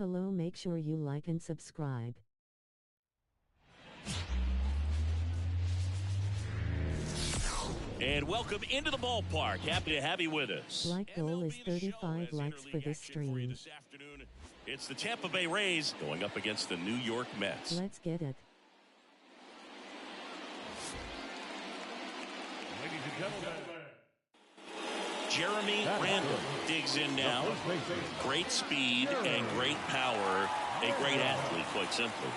Hello, make sure you like and subscribe. And welcome into the ballpark. Happy to have you with us. Like goal is 35 likes for this stream. This afternoon, it's the Tampa Bay Rays going up against the New York Mets. Let's get it. Ladies and gentlemen, Jeremy Randall digs in now. Great speed and great power. A great athlete, quite simply.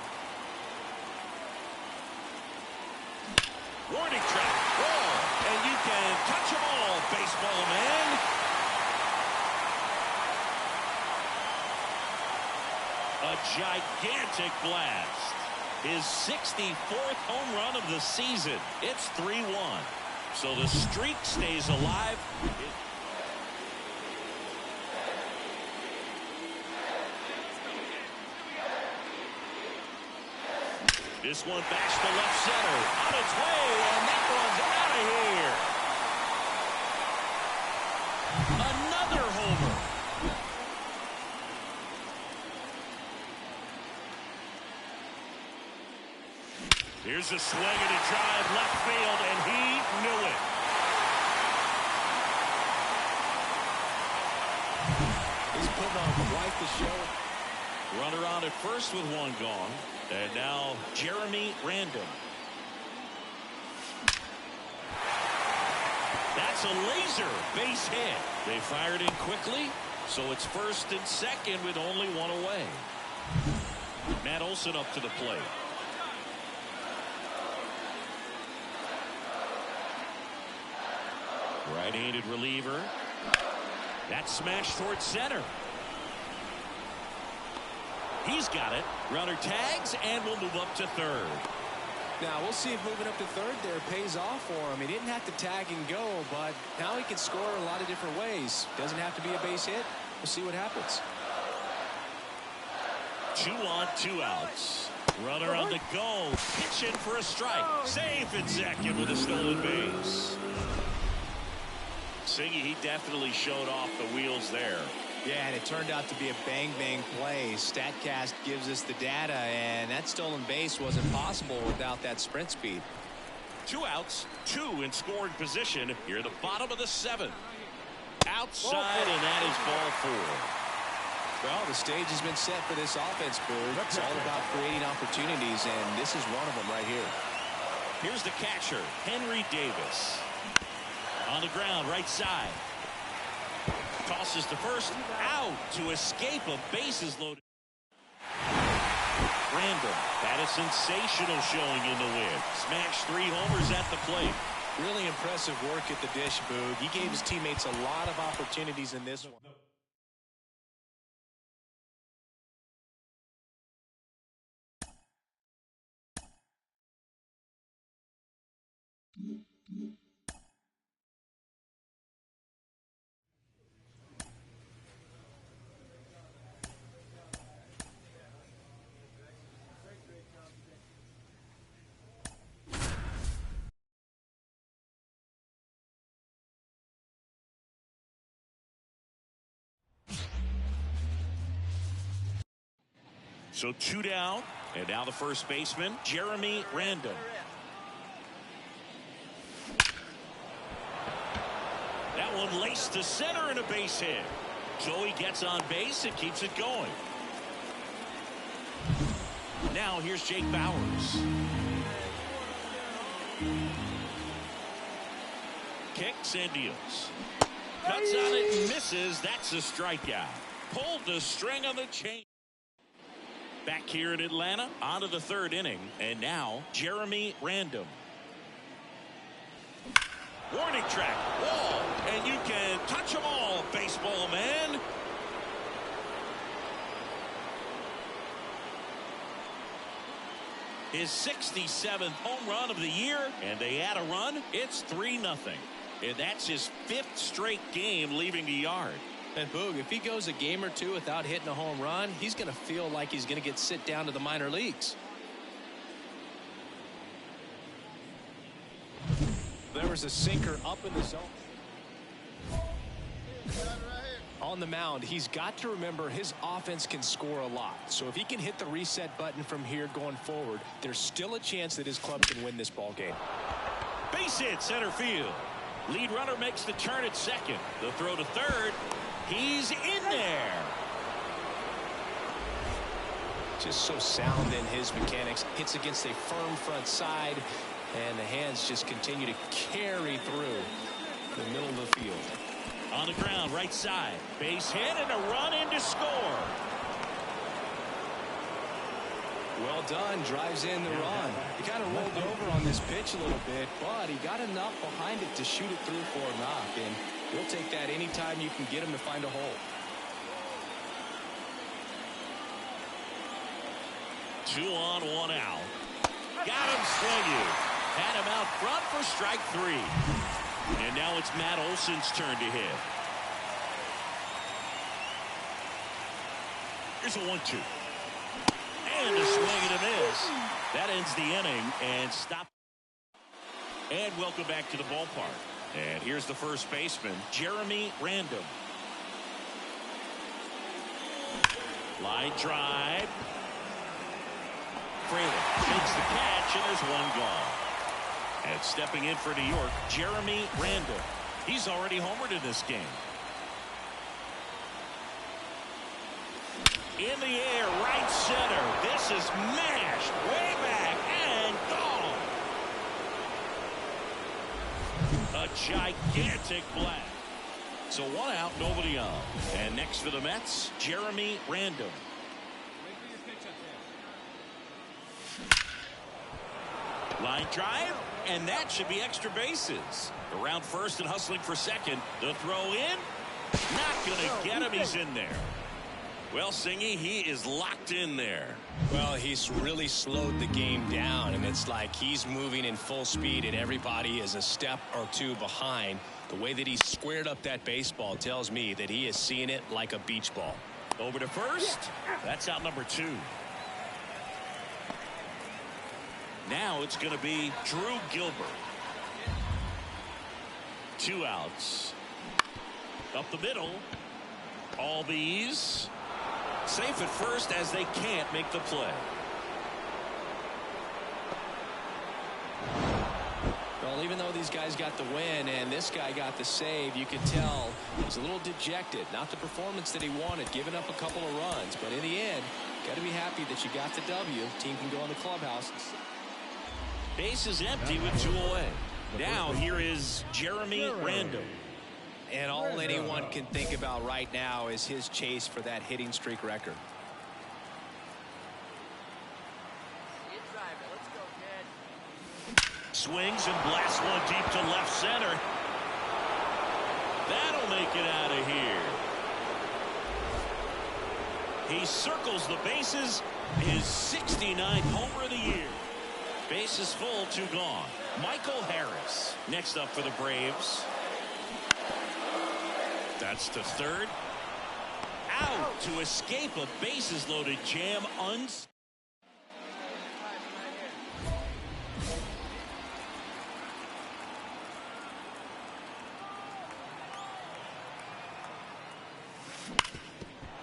Warning track. Whoa. And you can touch them all, baseball man. A gigantic blast. His 64th home run of the season. It's 3-1. So the streak stays alive. This one backs to left center. On its way, and that one's out of here. Another homer. Here's a swing and a drive left field, and he knew it. He's putting on quite the show. Runner on at first with one gone. And now Jeremy Randall. That's a laser base hit. They fired in quickly, so it's first and second with only one away. Matt Olson up to the plate. Right-handed reliever. That's smashed towards center. He's got it. Runner tags, and we'll move up to third. Now, we'll see if moving up to third there pays off for him. He didn't have to tag and go, but now he can score a lot of different ways. Doesn't have to be a base hit. We'll see what happens. 2 on, 2 outs. Runner on the go. Pitching for a strike. Safe in second with a stolen base. Siggy, he definitely showed off the wheels there. Yeah, and it turned out to be a bang-bang play. StatCast gives us the data, and that stolen base wasn't possible without that sprint speed. 2 outs, 2 in scoring position. Here at the bottom of the 7th. Outside, and that is ball 4. Well, the stage has been set for this offense, Boog. It's all about creating opportunities, and this is one of them right here. Here's the catcher, Henry Davis. On the ground, right side. Tosses to first, out to escape a bases loaded. Randall had a sensational showing in the win. Smashed 3 homers at the plate. Really impressive work at the dish, Boog. He gave his teammates a lot of opportunities in this one. So 2 down, and now the first baseman, Jeremy Randall. That one laced to center and a base hit. Joey gets on base and keeps it going. Now here's Jake Bauers. Kicks and deals. Cuts on it and misses. That's a strikeout. Pulled the string on the chain. Back here in Atlanta, on to the 3rd inning. And now, Jeremy Randall. Warning track, wall, and you can touch them all, baseball man. His 67th home run of the year, and they add a run. It's 3-0. And that's his 5th straight game leaving the yard. And Boog, if he goes a game or 2 without hitting a home run, he's going to feel like he's going to get sent down to the minor leagues. There was a sinker up in the zone. On the mound, he's got to remember his offense can score a lot. So if he can hit the reset button from here going forward, there's still a chance that his club can win this ball game. Base hit center field. Lead runner makes the turn at second. The throw to third. He's in there. Just so sound in his mechanics. Hits against a firm front side, and the hands just continue to carry through the middle of the field. On the ground, right side. Base hit and a run in to score. Well done. Drives in the run. He kind of rolled over on this pitch a little bit, but he got enough behind it to shoot it through for a knock, and we'll take that anytime you can get him to find a hole. 2 on, 1 out. Got him swinging. Had him out front for strike 3. And now it's Matt Olson's turn to hit. Here's a 1-2. And a swing and a miss. That ends the inning and stop. And welcome back to the ballpark. And here's the first baseman, Jeremy Random. Line drive. Fraley makes the catch, and there's one gone. And stepping in for New York, Jeremy Randall. He's already homered in this game. In the air, right center. This is mashed way back and gone. A gigantic blast. So 1 out, nobody on. And next for the Mets, Jeremy Randall. Line drive, and that should be extra bases. Around first and hustling for second. The throw in. Not going to get him. He's in there. Well, Singy, he is locked in there. Well, he's really slowed the game down, and it's like he's moving in full speed, and everybody is a step or two behind. The way that he squared up that baseball tells me that he is seeing it like a beach ball. Over to first. That's out number 2. Now it's going to be Drew Gilbert. 2 outs. Up the middle. Albies safe at first as they can't make the play. Well, even though these guys got the win and this guy got the save, you could tell he's a little dejected. Not the performance that he wanted, giving up a couple of runs. But in the end, got to be happy that you got the W. Team can go in the clubhouse. Base is empty with 2 away. Now here is Jeremy Randall. And all anyone can think about right now is his chase for that hitting streak record. Swings and blasts one deep to left center. That'll make it out of here. He circles the bases. His 69th homer of the year. Bases full, 2 gone. Michael Harris next up for the Braves. That's to third. Out to escape a bases loaded jam.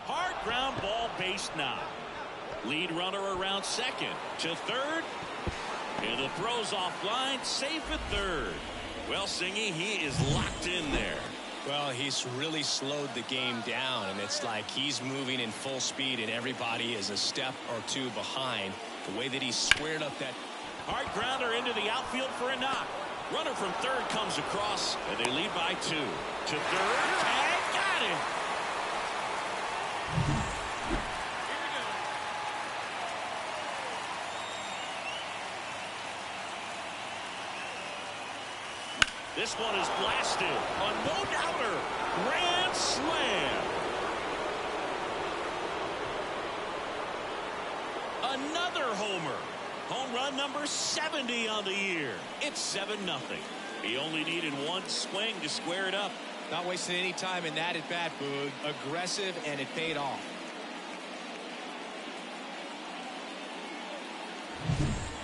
Hard ground ball, base knock. Lead runner around second. To third. And the throw's offline, safe at third. Well, Singy, he is locked in there. Well, he's really slowed the game down, and it's like he's moving in full speed, and everybody is a step or 2 behind. The way that he squared up that hard grounder into the outfield for a knock. Runner from third comes across, and they lead by 2. To third, tag, got him. This one is blasted. A no-doubter. Grand slam. Another homer. Home run number 70 on the year. It's 7-0. He only needed 1 swing to square it up. Not wasting any time in that at bat, Boog. Aggressive, and it paid off.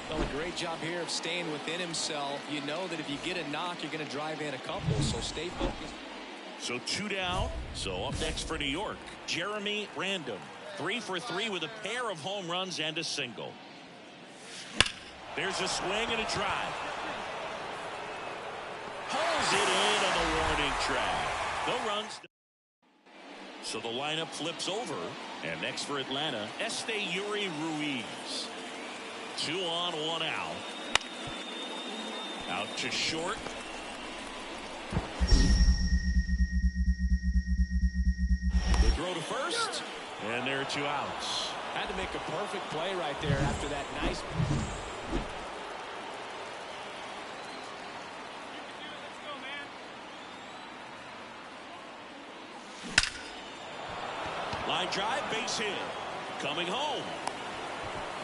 Well, a great job here of staying within himself. You know that if you get a knock, you're going to drive in a couple, so stay focused. So 2 down. So up next for New York, Jeremy Random. 3 for 3 with a pair of home runs and a single. There's a swing and a drive. Pulls it in on the warning track. No runs. So the lineup flips over. And next for Atlanta, Esteury Ruiz. 2 on, 1 out. Out to short. The throw to first. And there are 2 outs. Had to make a perfect play right there after that nice. Line drive, base hit. Coming home.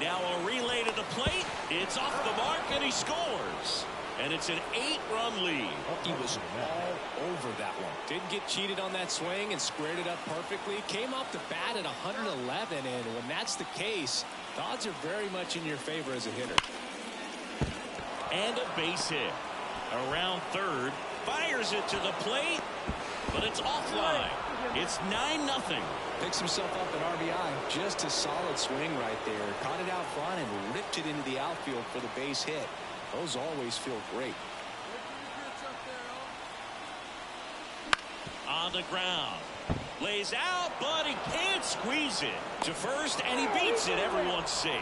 Now a relay to the plate. It's off the mark, and he scores. And it's an 8-run lead. He was all over that one. Didn't get cheated on that swing and squared it up perfectly. Came off the bat at 111, and when that's the case, the odds are very much in your favor as a hitter. And a base hit. Around third. Fires it to the plate, but it's offline. It's 9-0. Picks himself up an RBI. Just a solid swing right there. Caught it out front and ripped it into the outfield for the base hit. Those always feel great. On the ground. Lays out, but he can't squeeze it. To first, and he beats it. Everyone's safe.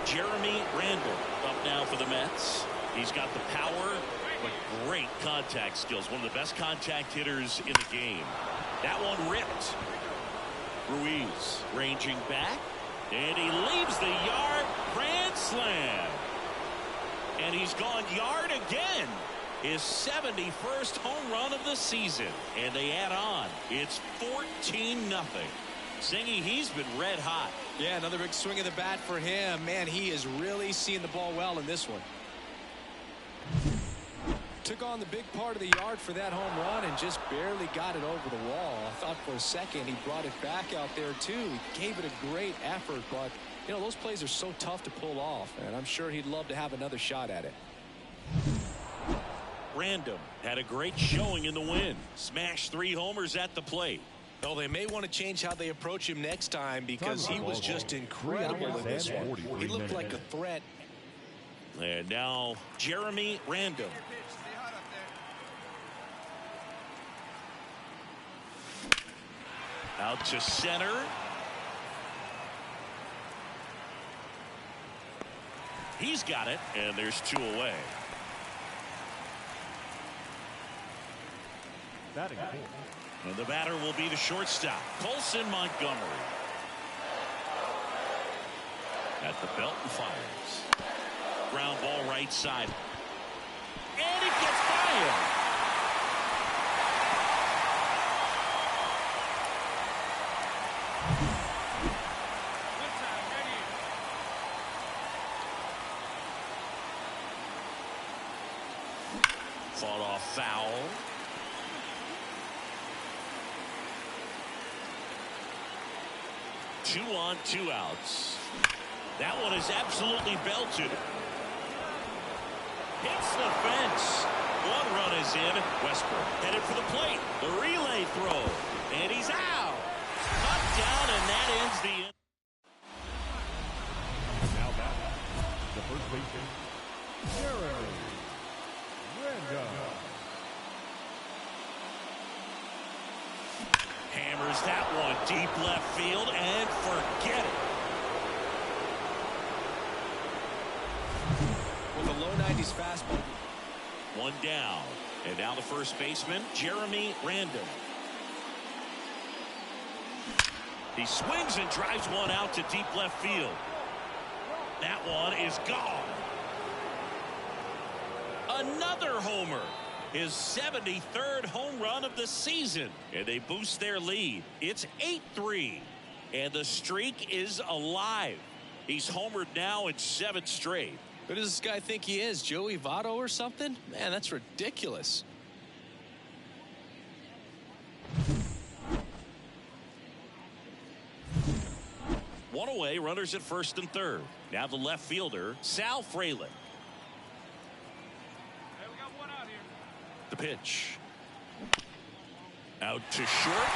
Jeremy Randall up now for the Mets. He's got the power, but great contact skills. One of the best contact hitters in the game. That one ripped. Ruiz ranging back. And he leaves the yard. Grand slam. And he's gone yard again. His 71st home run of the season. And they add on. It's 14-0. Singy, he's been red hot. Yeah, another big swing of the bat for him. Man, he is really seeing the ball well in this one. Took on the big part of the yard for that home run and just barely got it over the wall. I thought for a second he brought it back out there too. He gave it a great effort, but you know, those plays are so tough to pull off, and I'm sure he'd love to have another shot at it. Random had a great showing in the win. Smashed 3 homers at the plate. Well, they may want to change how they approach him next time because he was just incredible in this one. He looked like a threat. And now Jeremy Random. Out to center. He's got it, and there's 2 away. And the batter will be the shortstop, Colson Montgomery. At the belt and fires. Ground ball right side. And it gets by him. Fought off foul. Two on, 2 outs. That one is absolutely belted. Hits the fence. 1 run is in. Westbrook headed for the plate. The relay throw. And he's out. Cut down, and that ends the inning. Now back, the first baseman, Jeremy Random. Hammers that one deep left field and forget it. With a low 90s fastball. 1 down. And now the first baseman, Jeremy Random. He swings and drives one out to deep left field. That one is gone. Another homer. His 73rd home run of the season. And they boost their lead. It's 8-3. And the streak is alive. He's homered now in 7 straight. Who does this guy think he is? Joey Votto or something? Man, that's ridiculous. One away, runners at first and third. Now the left fielder, Sal Frelick. The pitch. Out to short.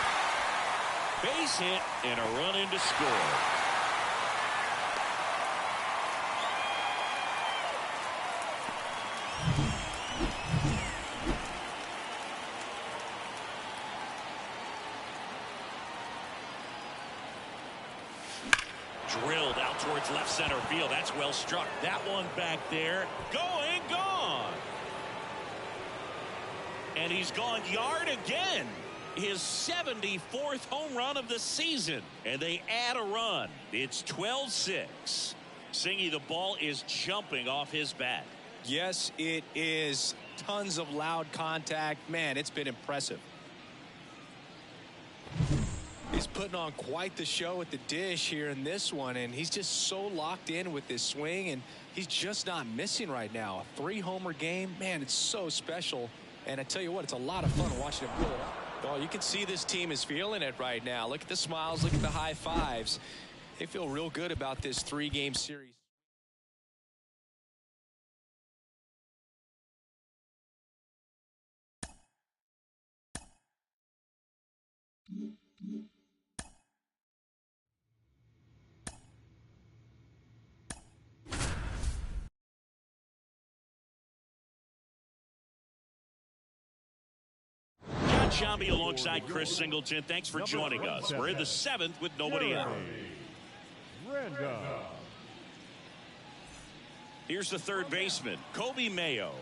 Base hit and a run in to score. Drilled out towards left center field. That's well struck. That one back there. Going, gone. And he's gone yard again. His 74th home run of the season. And they add a run. It's 12-6. Singy, the ball is jumping off his bat. Yes, it is. Tons of loud contact. Man, it's been impressive. He's putting on quite the show at the dish here in this one, and he's just so locked in with this swing, and he's just not missing right now. A 3-homer game, man, it's so special. And I tell you what, it's a lot of fun watching him pull it up. Oh, you can see this team is feeling it right now. Look at the smiles, look at the high fives. They feel real good about this 3-game series. Shambi alongside Chris Singleton. Thanks for joining us. We're in the 7th with nobody out. Here's the third baseman, Kobe Mayo.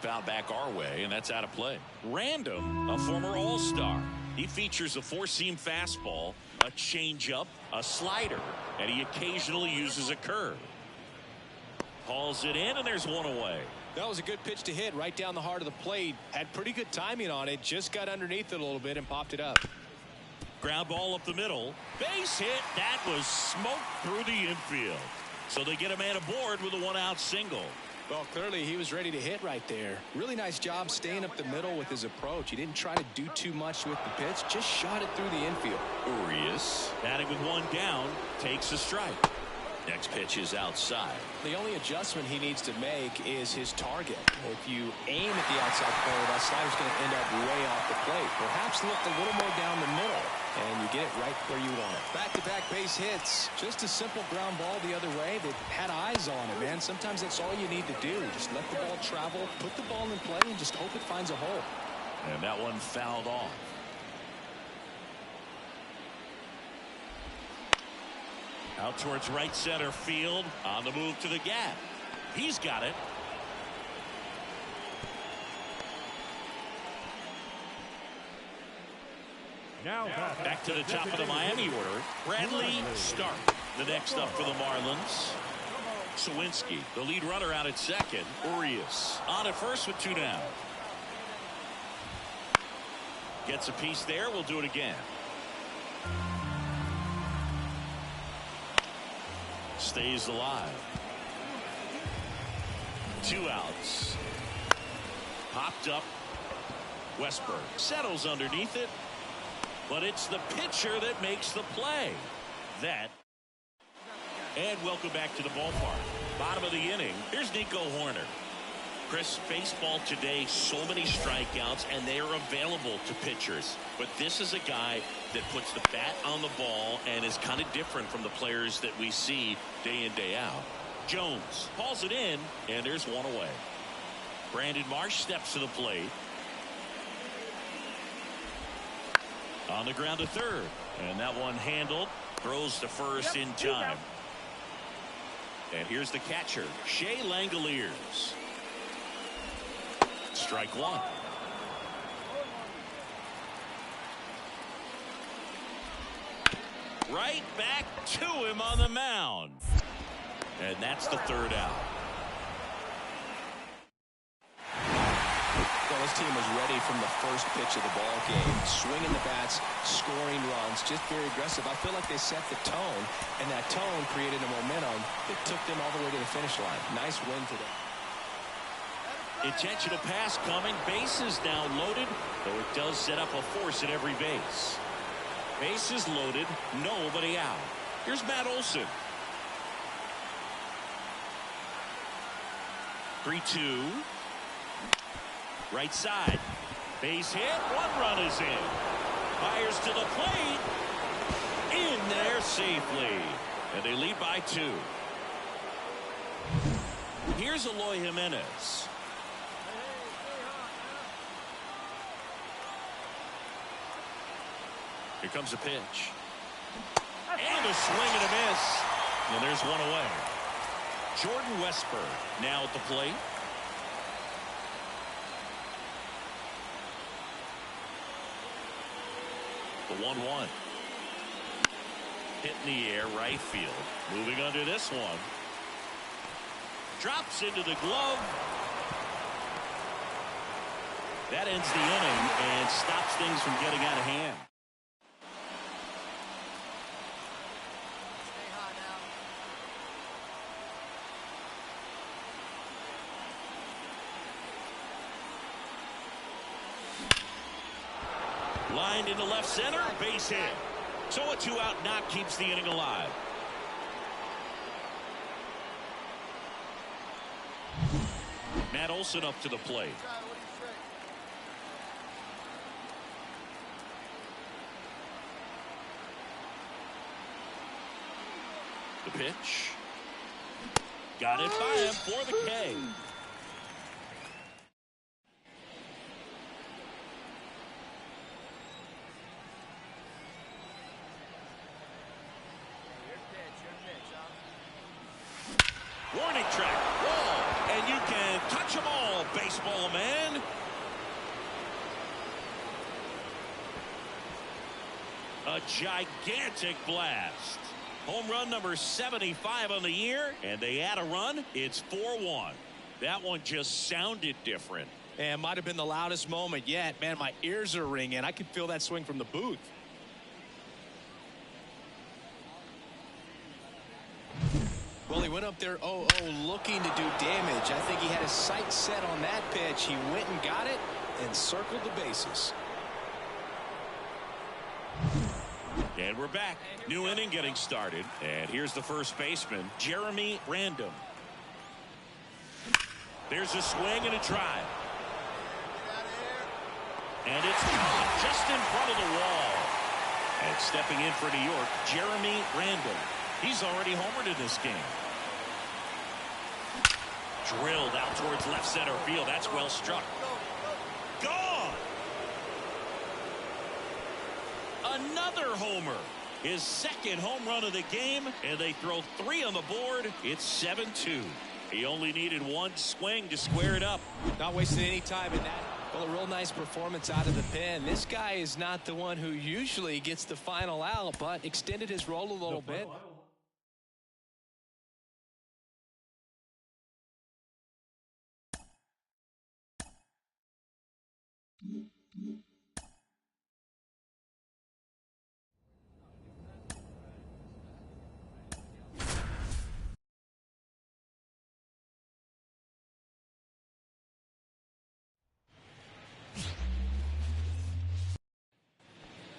Foul back our way, and that's out of play. Random, a former All-Star. He features a 4-seam fastball, a changeup, a slider, and he occasionally uses a curve. Hauls it in, and there's one away. That was a good pitch to hit right down the heart of the plate. Had pretty good timing on it. Just got underneath it a little bit and popped it up. Ground ball up the middle. Base hit. That was smoked through the infield. So they get a man aboard with a 1-out single. Well, clearly he was ready to hit right there. Really nice job staying up the middle with his approach. He didn't try to do too much with the pitch. Just shot it through the infield. Urias, batting with one down, takes a strike. Next pitch is outside. The only adjustment he needs to make is his target. If you aim at the outside corner, that slider's going to end up way off the plate. Perhaps look a little more down the middle, and you get it right where you want it. Back-to-back base hits. Just a simple ground ball the other way that had eyes on it, man. Sometimes that's all you need to do. Just let the ball travel, put the ball in play, and just hope it finds a hole. And that one fouled off. Out towards right center field. On the move to the gap. He's got it. Now back to the top of the Miami order. Bradley Stark, the next up for the Marlins. Sawinski, the lead runner, out at second. Urias on at first with 2 down. Gets a piece there. We'll do it again. Stays alive. 2 outs. Popped up. Westberg settles underneath it. But it's the pitcher that makes the play. That. And welcome back to the ballpark. Bottom of the inning. Here's Nico Hoerner. Chris, baseball today, so many strikeouts, and they are available to pitchers. But this is a guy that puts the bat on the ball and is kind of different from the players that we see day in, day out. Jones hauls it in, and there's one away. Brandon Marsh steps to the plate. On the ground to third. And that one handled. Throws to first in time. And here's the catcher, Shea Langoliers. Strike one. Right back to him on the mound. And that's the 3rd out. Well, this team was ready from the first pitch of the ball game. Swinging the bats, scoring runs, just very aggressive. I feel like they set the tone, and that tone created a momentum that took them all the way to the finish line. Nice win today. Intentional pass coming. Bases now loaded, though it does set up a force at every base. Bases loaded, nobody out. Here's Matt Olson. 3-2. Right side. Base hit. One run is in. Fires to the plate. In there safely. And they lead by 2. Here's Eloy Jimenez. Here comes a pitch. And a swing and a miss. And there's one away. Jordan Westburg now at the plate. The 1-1. Hit in the air, right field. Moving under this one. Drops into the glove. That ends the inning and stops things from getting out of hand. Lined into left center, base hit. So a 2-out knock keeps the inning alive. Matt Olson up to the plate. The pitch. Got it by him for the K. Warning track, wall, and you can touch them all, baseball man. A gigantic blast. Home run number 75 on the year, and they add a run. It's 4-1. That one just sounded different. And might have been the loudest moment yet. Man, my ears are ringing. I could feel that swing from the booth. Well, he went up there 0-0 looking to do damage. I think he had his sights set on that pitch. He went and got it and circled the bases. And we're back. New inning getting started. And here's the first baseman, Jeremy Random. There's a swing and a drive. And it's caught just in front of the wall. And stepping in for New York, Jeremy Random. He's already homered in this game. Drilled out towards left center field. That's well struck. Gone. Another homer. His second home run of the game. And they throw 3 on the board. It's 7-2. He only needed one swing to square it up. Not wasting any time in that. Well, a real nice performance out of the pen. This guy is not the one who usually gets the final out, but extended his role a little bit.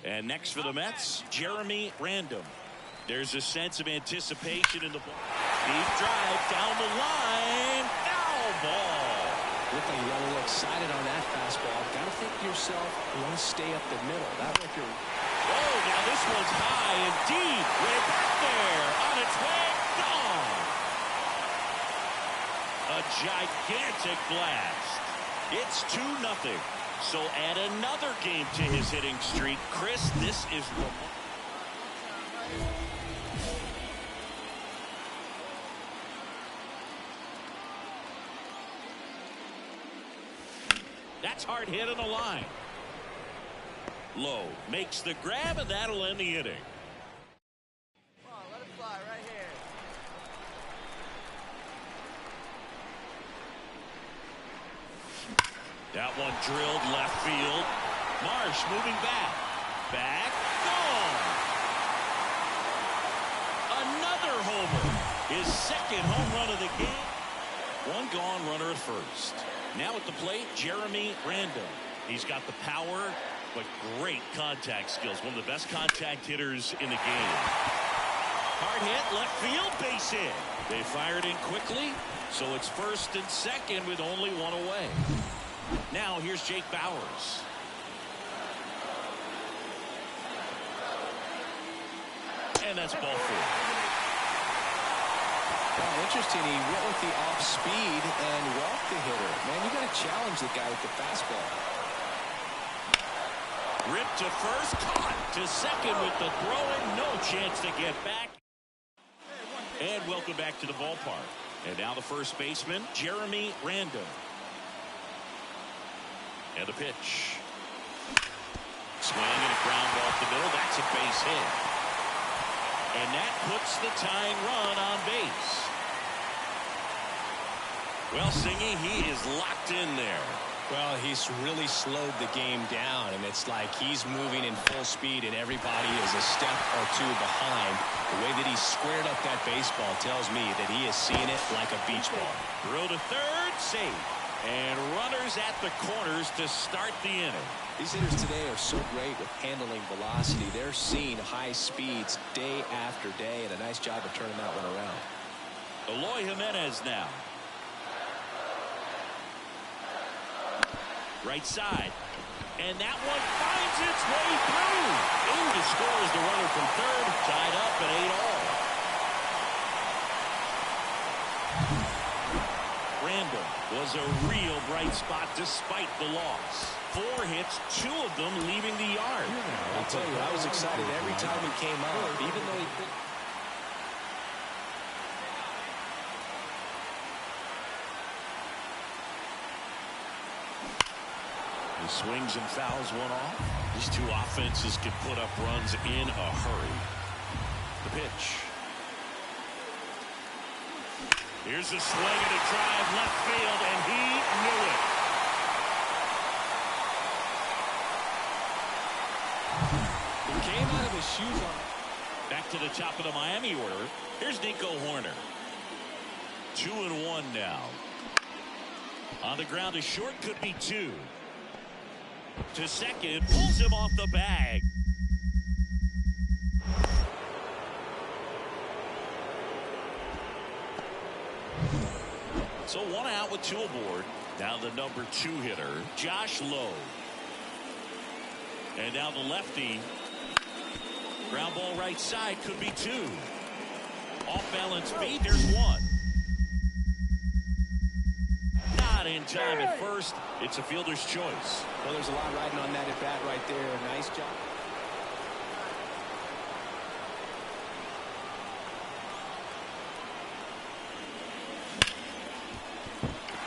And next for the Mets, Jeremy Random. There's a sense of anticipation in the ball. Deep drive down the line. Foul ball. Look like you got a little excited on that fastball. Got to think to yourself, you want to stay up the middle. That way if you're... Oh, now this one's high and deep. Way back there. On its way. Gone. A gigantic blast. It's 2-0. So add another game to his hitting streak. Chris, this is that's hard hit on the line. Low makes the grab, and that'll end the inning. Come on, let it fly right here. That one drilled left field. Marsh moving back. Back. Gone. Another homer. His second home run of the game. One gone, runner at first. Now at the plate, Jeremy Random. He's got the power, but great contact skills. One of the best contact hitters in the game. Hard hit, left field, base hit. They fired in quickly, so it's first and second with only one away. Now here's Jake Bauers. And that's ball four. Well, interesting. He went with the off speed and walked the hitter. Man, you got to challenge the guy with the fastball. Ripped to first, caught to second with the throw, and no chance to get back. And welcome back to the ballpark. And now the first baseman, Jeremy Random. And the pitch. Swing and a ground ball up the middle. That's a base hit. And that puts the tying run on base. Well, Singy, he is locked in there. Well, he's really slowed the game down, and it's like he's moving in full speed, and everybody is a step or two behind. The way that he squared up that baseball tells me that he is seeing it like a beach ball. Throw to third, safe. And runners at the corners to start the inning. These hitters today are so great with handling velocity. They're seeing high speeds day after day, and a nice job of turning that one around. Eloy Jimenez now. Right side. And that one finds its way through. Inga scores the runner from third. Tied up at 8-all. Random was a real bright spot despite the loss. 4 hits, 2 of them leaving the yard. I'll tell you, I was excited every time he came up, even though he couldn't. He swings and fouls one off. These two offenses can put up runs in a hurry. The pitch. Here's a swing and a drive left field, and he knew it. He came out of his shoes on. Back to the top of the Miami order. Here's Nico Hoerner. 2-1 now. On the ground is short, could be 2. To second, pulls him off the bag. So 1 out with 2 aboard. Now the number 2 hitter, Josh Lowe. And now the lefty. Ground ball right side, could be 2. Off balance beat, there's 1. Not in time at first. It's a fielder's choice. Well, there's a lot riding on that at bat right there. Nice job.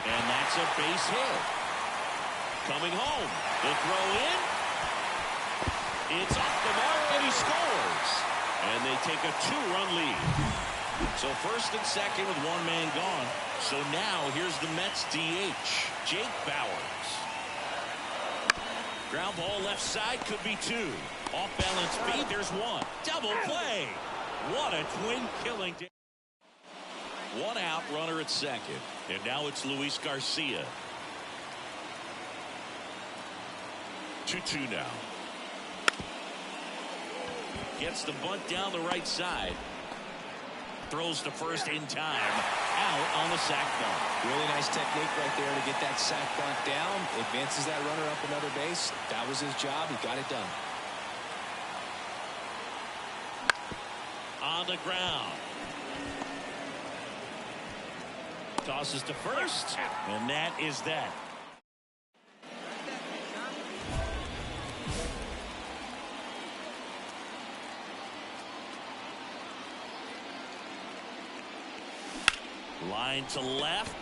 And that's a base hit. Coming home. The throw in. It's off the mark, and he scores. And they take a 2-run lead. So first and second with 1 man gone. So now here's the Mets DH, Jake Bauers. Ground ball left side, could be 2. Off balance beat, there's 1. Double play. What a twin killing. 1 out, runner at second. And now it's Luis Garcia. 2-2 now. Gets the bunt down the right side. Throws to first in time. Out on the sac bunt. Really nice technique right there to get that sac bunt down. Advances that runner up another base. That was his job. He got it done. On the ground. Tosses to first. And that is that. Line to left.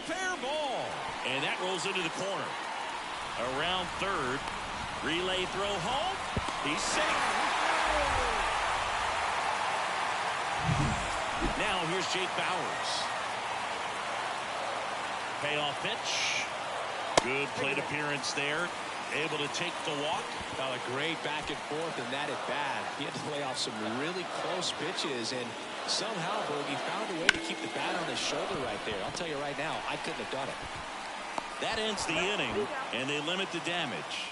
Fair ball. And that rolls into the corner. Around third. Relay throw home. He's safe. Now here's Jake Bauers. Payoff pitch. Good plate appearance there. Able to take the walk. Got a great back and forth in that at bat. He had to play off some really close pitches, and somehow Bogey found a way to keep the bat on his shoulder right there. I'll tell you right now, I couldn't have done it. That ends the inning, and they limit the damage.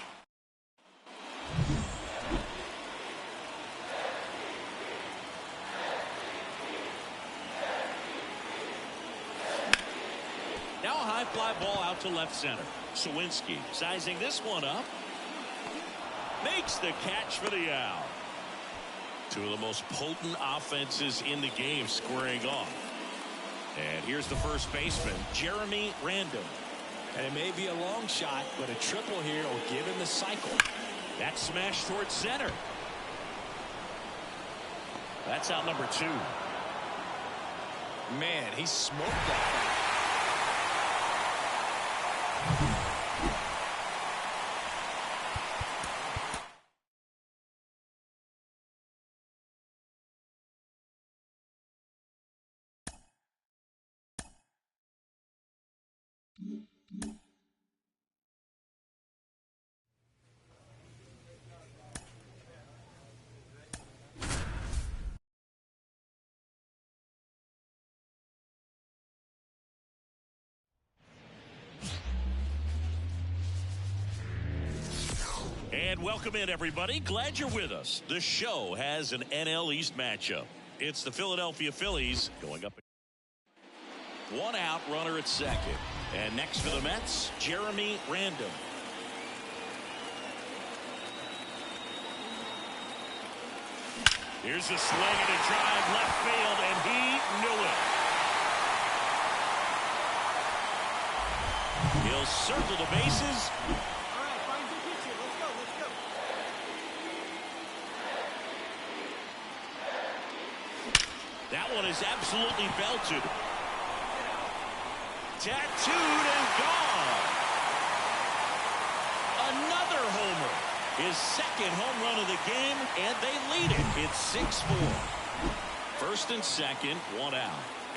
Now a high fly ball out to left center. Sawinski sizing this one up. Makes the catch for the out. Two of the most potent offenses in the game squaring off. And here's the first baseman, Jeremy Random. And it may be a long shot, but a triple here will give him the cycle. That smash towards center. That's out number 2. Man, he smoked that. And welcome in, everybody. Glad you're with us. The show has an NL East matchup. It's the Philadelphia Phillies going up. One out, runner at second. And next for the Mets, Jeremy Random. Here's a swing and a drive left field, and he knew it. He'll circle the bases. That one is absolutely belted. Tattooed and gone. Another homer. His second home run of the game, and they lead it. It's 6-4. First and second, one out.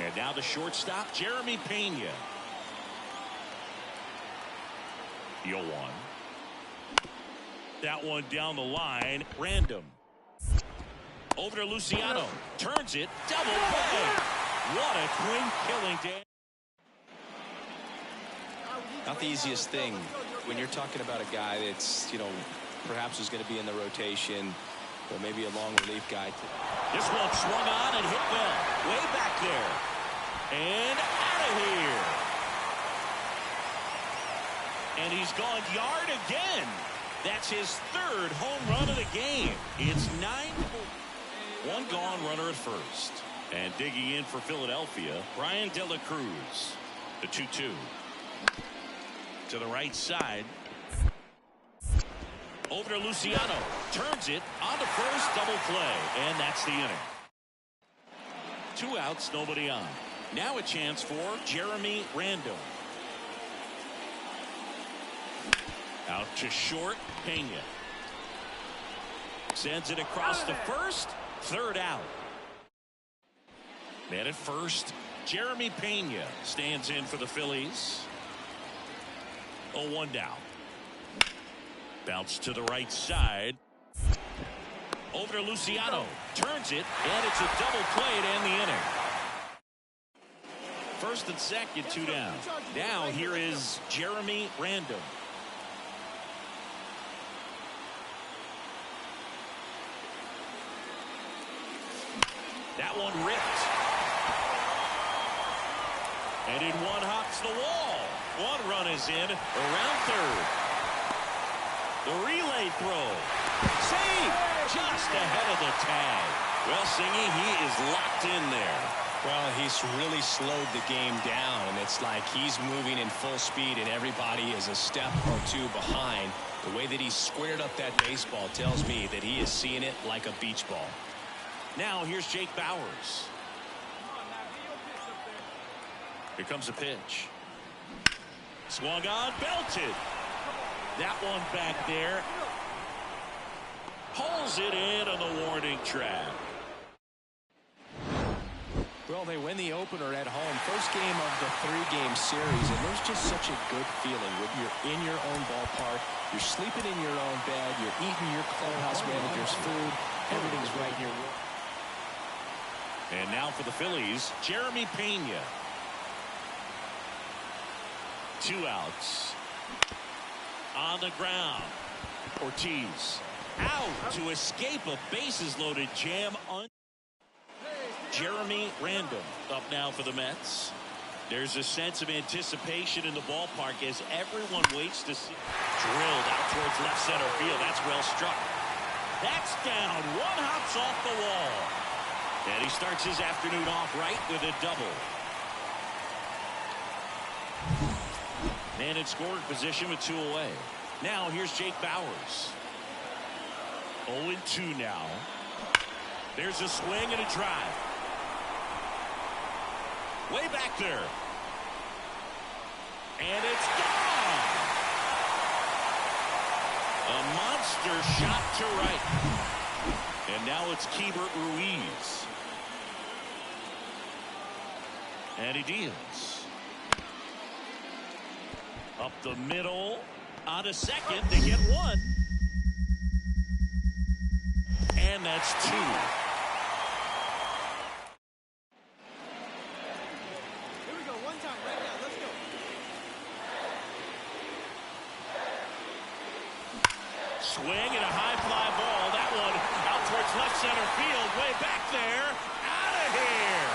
And now the shortstop, Jeremy Pena. 0-1. That one down the line, Random. Over to Luciano. Turns it. Double play. What a twin killing day. Not the easiest thing when you're talking about a guy that's, perhaps is going to be in the rotation, or maybe a long relief guy. This one swung on and hit well. Way back there. And out of here. And he's gone yard again. That's his third home run of the game. It's 9-4. One gone, runner at first. And digging in for Philadelphia, Brian De La Cruz. The 2-2. To the right side. Over to Luciano. Turns it onto first, double play. And that's the inning. 2 outs, nobody on. Now a chance for Jeremy Random. Out to short, Pena. Sends it across the first. Third out. Man at first, Jeremy Pena stands in for the Phillies. 0-1 down. Bounce to the right side. Over to Luciano. Turns it, and it's a double play to end the inning. First and second, 2 down. Now here is Jeremy Random. That one ripped. And in one hops the wall. One run is in around third. The relay throw. Save! Just ahead of the tag. Well, Singy, he is locked in there. Well, he's really slowed the game down, and it's like he's moving in full speed, and everybody is a step or two behind. The way that he squared up that baseball tells me that he is seeing it like a beach ball. Now here's Jake Bauers. Here comes a pitch. Swung on, belted. That one back there. Pulls it in on the warning track. Well, they win the opener at home. First game of the 3-game series, and there's just such a good feeling when you're in your own ballpark. You're sleeping in your own bed. You're eating your clubhouse manager's food. Everything's right in your room. And now for the Phillies, Jeremy Pena. 2 outs. On the ground. Ortiz out to escape a bases-loaded jam. Jeremy Random up now for the Mets. There's a sense of anticipation in the ballpark as everyone waits to see. Drilled out towards left center field. That's well struck. That's down. One hops off the wall. And he starts his afternoon off right with a double. Man in scoring position with 2 away. Now here's Jake Bauers. 0-2 now. There's a swing and a drive. Way back there. And it's gone. A monster shot to right. And now it's Keibert Ruiz. And he deals. Up the middle. On a second. They get 1. And that's 2. Swing and a high fly ball. That one out towards left center field. Way back there. Out of here.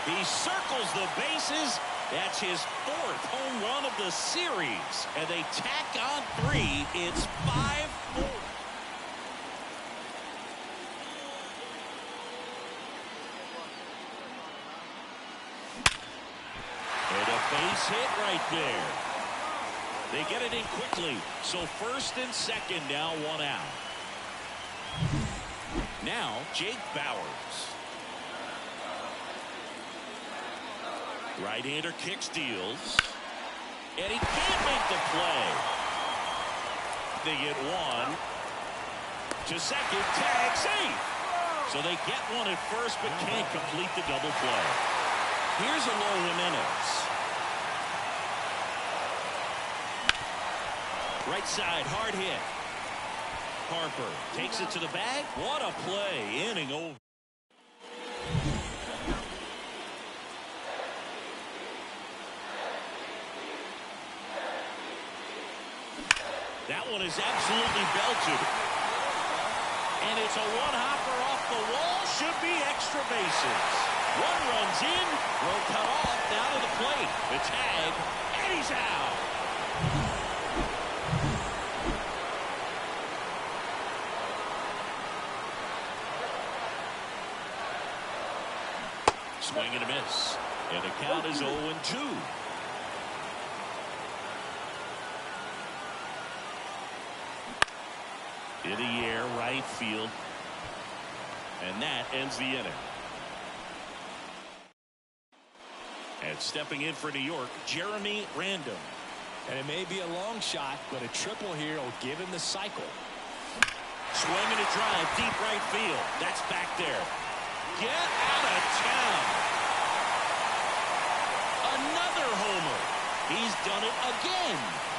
He circles the bases. That's his 4th home run of the series. And they tack on 3. It's 5-4. And a base hit right there. They get it in quickly. So first and second now, 1 out. Now Jake Bauers. Right-hander kicks, deals. And he can't make the play. They get 1 to second. Tag safe. So they get 1 at first but can't complete the double play. Here's Eloy Jimenez. Right side, hard hit. Harper takes it to the bag. What a play. Inning over. That one is absolutely belted. And it's a one-hopper off the wall. Should be extra bases. 1 runs in. Throw cut off. Down to the plate. The tag. And he's out. Swing and a miss. And the count is 0-2. In the air, right field. And that ends the inning. And stepping in for New York, Jeremy Random. And it may be a long shot, but a triple here will give him the cycle. Swing and a drive, deep right field. That's back there. Get out of town. Another homer. He's done it again.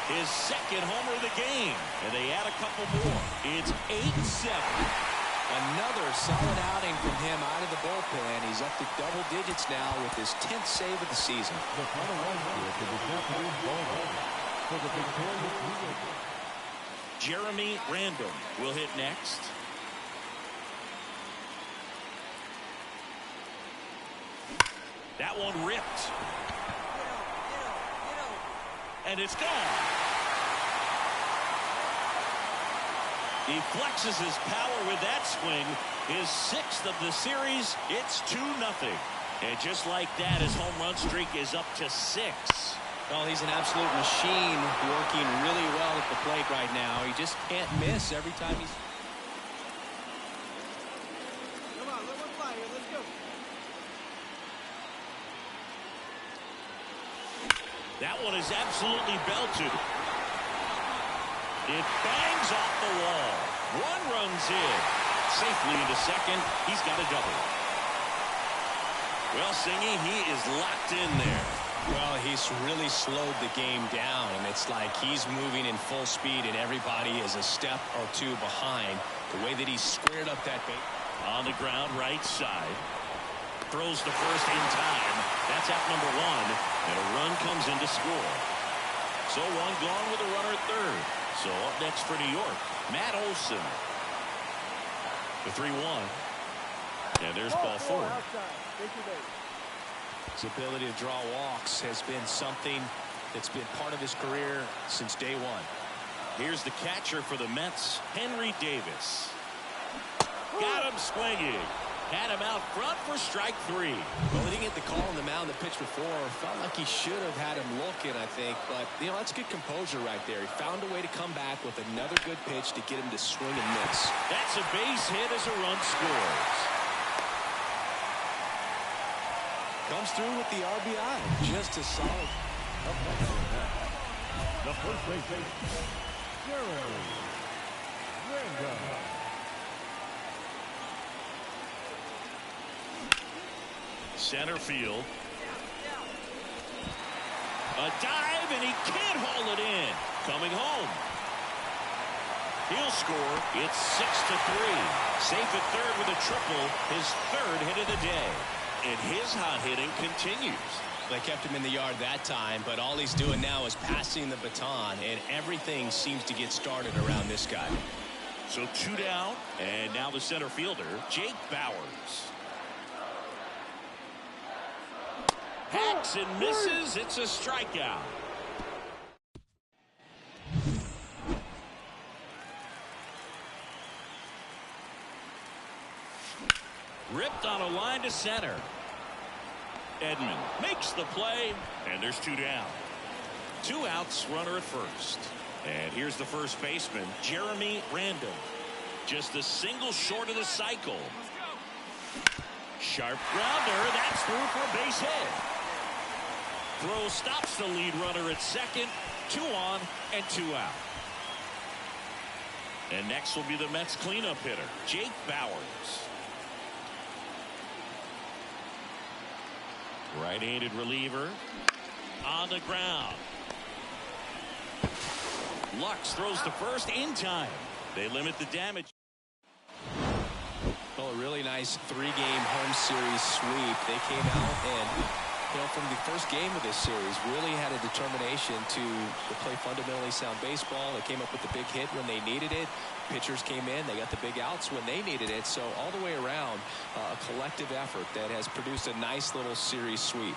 His 2nd homer of the game. And they add a couple more. It's 8-7. Another solid outing from him out of the bullpen. He's up to double digits now with his 10th save of the season. The final run here for the Japanese ballpark for the victorious New York. Jeremy Random will hit next. That one ripped. And it's gone. He flexes his power with that swing. His 6th of the series. It's 2-0. And just like that, his home run streak is up to 6. Well, he's an absolute machine, working really well at the plate right now. He just can't miss every time he's... Come on, let one fly here. Let's go. That one is absolutely belted. It bangs off the wall. 1 runs in. Safely into second. He's got a double. Well, Singy, he is locked in there. Well, he's really slowed the game down, and it's like he's moving in full speed, and everybody is a step or 2 behind. The way that he squared up that base. On the ground, right side. Throws to first in time. That's out number 1. And a run comes in to score. So 1 gone with a runner at third. So up next for New York, Matt Olson. The 3-1. And there's ball 4. Outside. Take your base. His ability to draw walks has been something that's been part of his career since day one. Here's the catcher for the Mets, Henry Davis. Got him swinging. Had him out front for strike 3. Well, he didn't get the call on the mound the pitch before. Felt like he should have had him looking, I think. But, you know, that's good composure right there. He found a way to come back with another good pitch to get him to swing and miss. That's a base hit as a run scores. Comes through with the RBI. Just a solid. The first baseman, Jeremy Randall. Center field. A dive, and he can't haul it in. Coming home. He'll score. It's 6-3. Safe at third with a triple. His 3rd hit of the day. And his hot hitting continues. They kept him in the yard that time, but all he's doing now is passing the baton, and everything seems to get started around this guy. So 2 down, and now the center fielder, Jake Bauers. Hacks and misses. It's a strikeout. Ripped on a line to center. Edman makes the play, and there's 2 down. 2 outs, runner at first. And here's the first baseman, Jeremy Randall. Just a single short of the cycle. Sharp grounder. That's through for a base hit. Throw stops the lead runner at second. 2 on and 2 out. And next will be the Mets cleanup hitter, Jake Bauers. Right-handed reliever on the ground. Lux throws to first in time. They limit the damage. Well, a really nice 3-game home series sweep. They came out and, you know, from the first game of this series, really had a determination to play fundamentally sound baseball. They came up with the big hit when they needed it. Pitchers came in. They got the big outs when they needed it. So all the way around, a collective effort that has produced a nice little series sweep.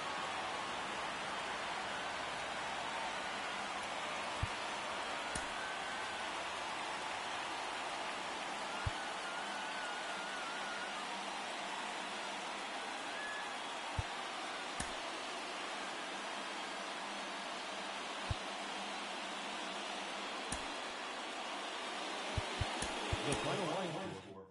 The final line score.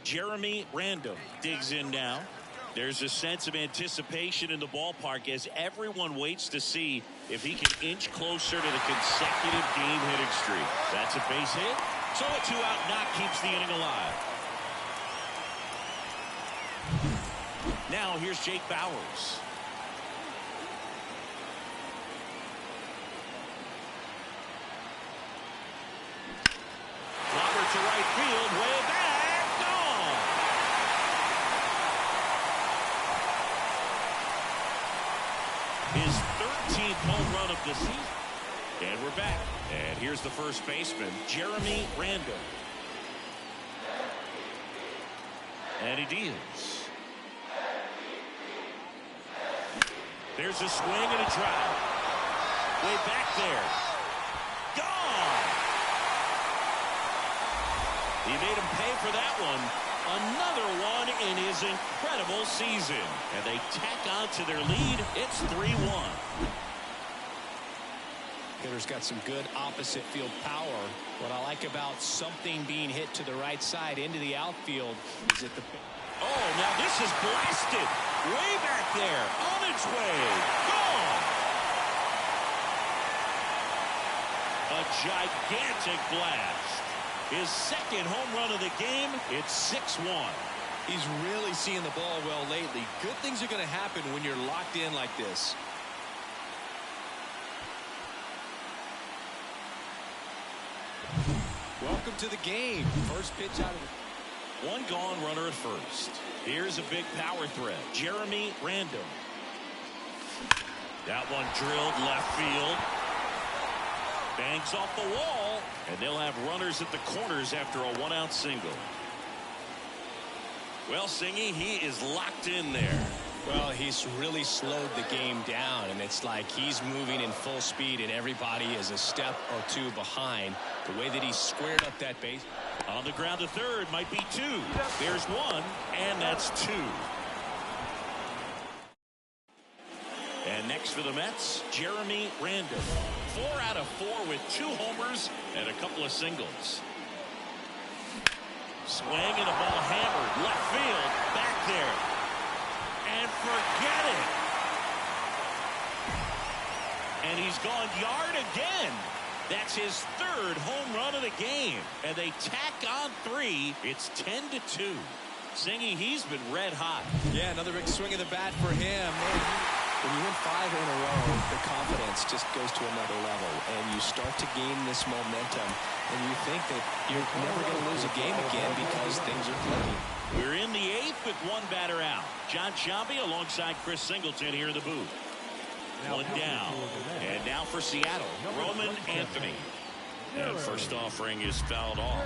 Jeremy Randall digs in now. There's a sense of anticipation in the ballpark as everyone waits to see if he can inch closer to the consecutive game hitting streak. That's a base hit. So a 2-out knock keeps the inning alive. Now here's Jake Bauers. Robert to right field, way back. His 13th home run of the season. And we're back. And here's the first baseman, Jeremy Randall. And he deals. There's a swing and a drive. Way back there. Gone! He made him pay for that one. Another one in his incredible season. And they tack on to their lead. It's 3-1. Hitter's got some good opposite field power. What I like about something being hit to the right side into the outfield is that the... Oh, now this is blasted. Way back there. On its way. Gone. A gigantic blast. His second home run of the game. It's 6-1. He's really seeing the ball well lately. Good things are going to happen when you're locked in like this. Welcome to the game. First pitch out of it. One gone, runner at first. Here's a big power threat. Jeremy Random. That one drilled left field. Bangs off the wall, and they'll have runners at the corners after a one-out single. Well, Singy, he is locked in there. Well, he's really slowed the game down, and it's like he's moving in full speed, and everybody is a step or two behind. The way that he squared up that base. On the ground to third, might be two. There's one, and that's two. And next for the Mets, Jeremy Random. 4 out of 4 with 2 homers and a couple of singles. Swing and a ball hammered left field, back there, and forget it. And he's gone yard again. That's his 3rd home run of the game, and they tack on 3. It's 10-2. Singy, he's been red hot. Yeah, another big swing of the bat for him. When you win 5 in a row, the confidence just goes to another level, and you start to gain this momentum, and you think that you're never going to lose a game again because things are clicking. We're in the 8th with 1 batter out. John Sciambi alongside Chris Singleton here in the booth. 1 down, and now for Seattle, Roman Anthony. And first offering is fouled off.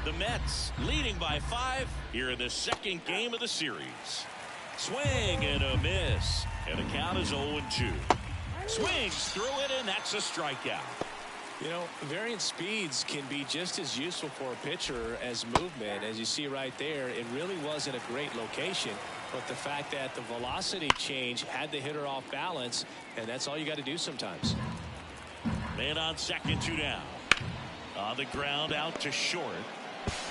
The Mets leading by 5 here in the 2nd game of the series. Swing and a miss, and the count is 0-2. Swings through it, and that's a strikeout. You know, varying speeds can be just as useful for a pitcher as movement. As you see right there, it really wasn't a great location, but the fact that the velocity change had the hitter off balance, and that's all you got to do sometimes. Man on second, 2 down. On the ground, out to short.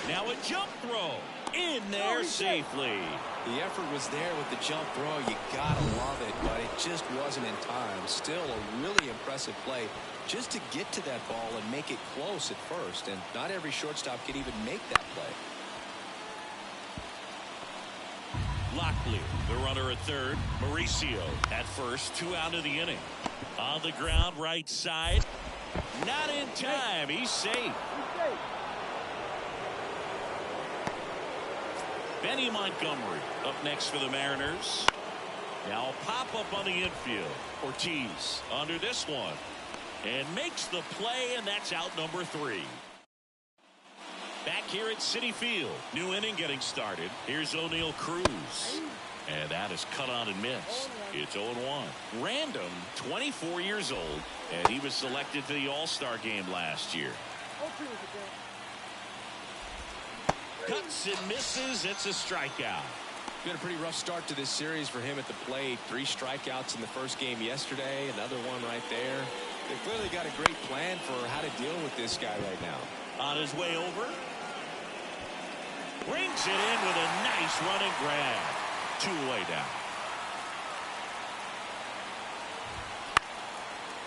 Now a jump throw in there safely. The effort was there with the jump throw. You gotta love it, but it just wasn't in time. Still a really impressive play just to get to that ball and make it close at first, and not every shortstop can even make that play. Lockley, the runner at third. Mauricio at first, 2 out of the inning. On the ground, right side. Not in time. He's safe. Benny Montgomery up next for the Mariners. Now a pop-up on the infield. Ortiz under this one. And makes the play, and that's out number 3. Back here at Citi Field. New inning getting started. Here's O'Neal Cruz. And that is cut on and missed. It's 0-1. Random, 24 years old, and he was selected to the All-Star game last year. Cuts and misses. It's a strikeout. Been a pretty rough start to this series for him at the plate. 3 strikeouts in the first game yesterday. Another one right there. They clearly got a great plan for how to deal with this guy right now. On his way over. Brings it in with a nice running grab. 2 away down.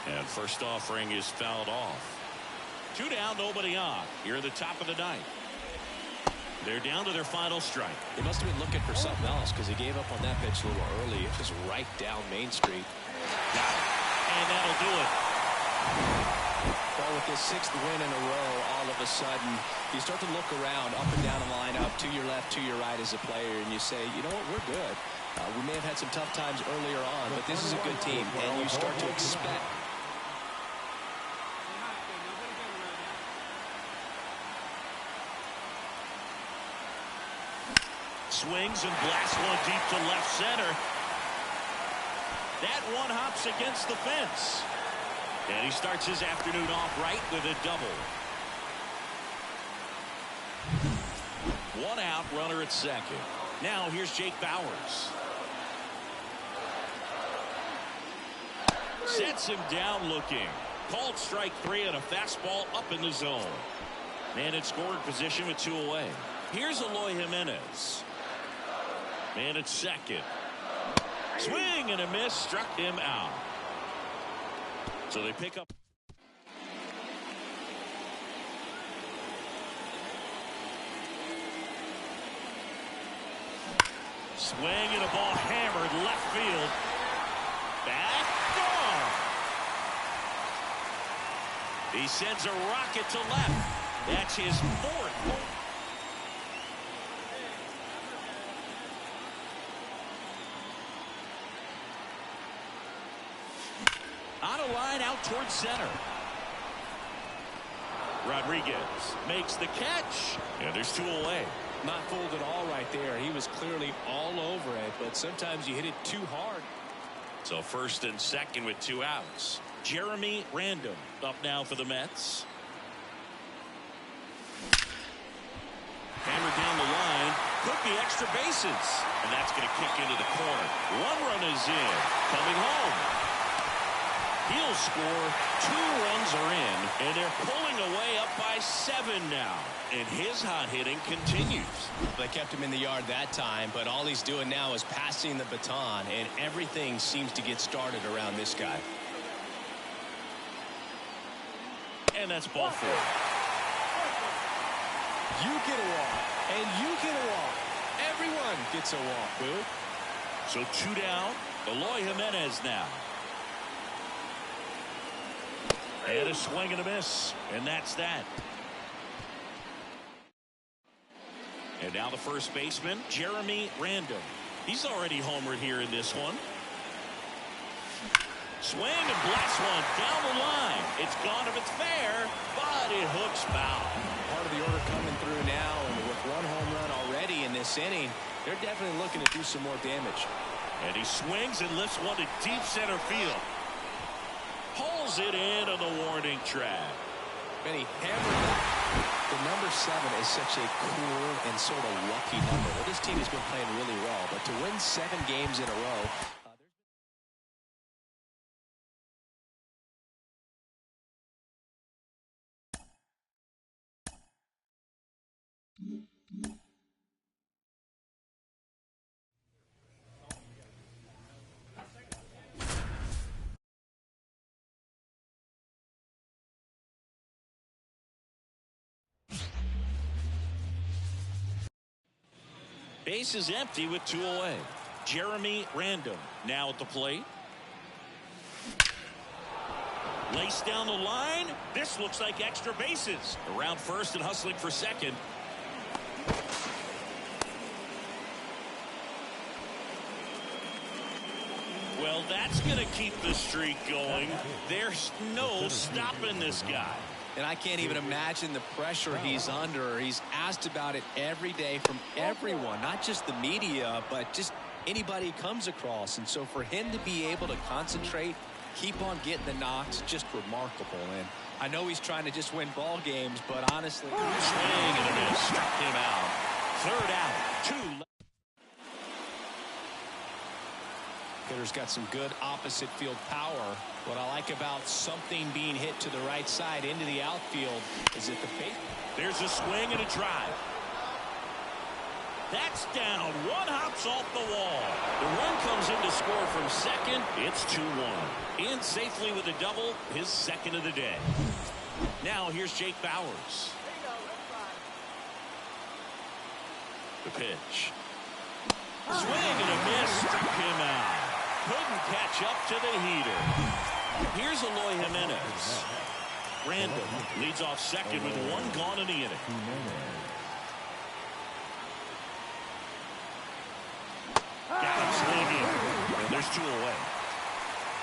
And first offering is fouled off. 2 down, nobody on. Here at the top of the 9th. They're down to their final strike. He must have been looking for something else because he gave up on that pitch a little early. It was right down Main Street. Got it. And that'll do it. Well, with this 6th win in a row, all of a sudden, you start to look around, up and down the lineup, to your left, to your right as a player, and you say, you know what, we're good. We may have had some tough times earlier on, but this is a good team, and you start to expect. Swings and blasts one deep to left center. That one hops against the fence. And he starts his afternoon off right with a double. 1 out, runner at second. Now here's Jake Bauers. Sets him down looking. Called strike 3 and a fastball up in the zone. Man in scoring position with 2 away. Here's Eloy Jimenez. Man at second. Swing and a miss, struck him out. So they pick up. Swing and a ball hammered left field. Back, gone. He sends a rocket to left. That's his fourth. On a line out towards center. Rodriguez makes the catch. And there's 2 away. Not fooled at all right there. He was clearly all over it, but sometimes you hit it too hard. So first and second with 2 outs. Jeremy Random up now for the Mets. Hammered down the line. Could be extra bases. And that's going to kick into the corner. 1 run is in. Coming home. He'll score. 2 runs are in, and they're pulling away up by 7 now. And his hot hitting continues. They kept him in the yard that time, but all he's doing now is passing the baton, and everything seems to get started around this guy. And that's ball 4. You get a walk, and you get a walk. Everyone gets a walk, Boo. So 2 down. Eloy Jimenez now. And a swing and a miss. And that's that. And now the first baseman, Jeremy Random. He's already homered here in this one. Swing and blast one down the line. It's gone if it's fair, but it hooks foul. Part of the order coming through now, and with 1 home run already in this inning, they're definitely looking to do some more damage. And he swings and lifts one to deep center field. Pulls it in on the warning track. And he hammered that. The number 7 is such a cool and sort of lucky number. Well, this team has been playing really well, but to win 7 games in a row, base is empty with 2 away. Jeremy Random now at the plate. Laced down the line. This looks like extra bases. Around first and hustling for second. Well, that's going to keep the streak going. There's no stopping this guy. and I can't even imagine the pressure he's under. He's asked about it every day from everyone, not just the media, but just anybody he comes across. And so for him to be able to concentrate, keep on getting the knocks, just remarkable. And I know he's trying to just win ball games, but honestly, swing and a miss, struck him out. Third out, 2 left. Hitter's got some good opposite field power. What I like about something being hit to the right side into the outfield is that the base. There's a swing and a drive. That's down. One hops off the wall. The run comes in to score from second. It's 2-1. In safely with a double, his second of the day. Now here's Jake Bauers. The pitch. Swing and a miss. Struck him out. Couldn't catch up to the heater. Here's Eloy Jimenez. Random leads off second with 1 gone in the inning. Got him swinging. And there's 2 away.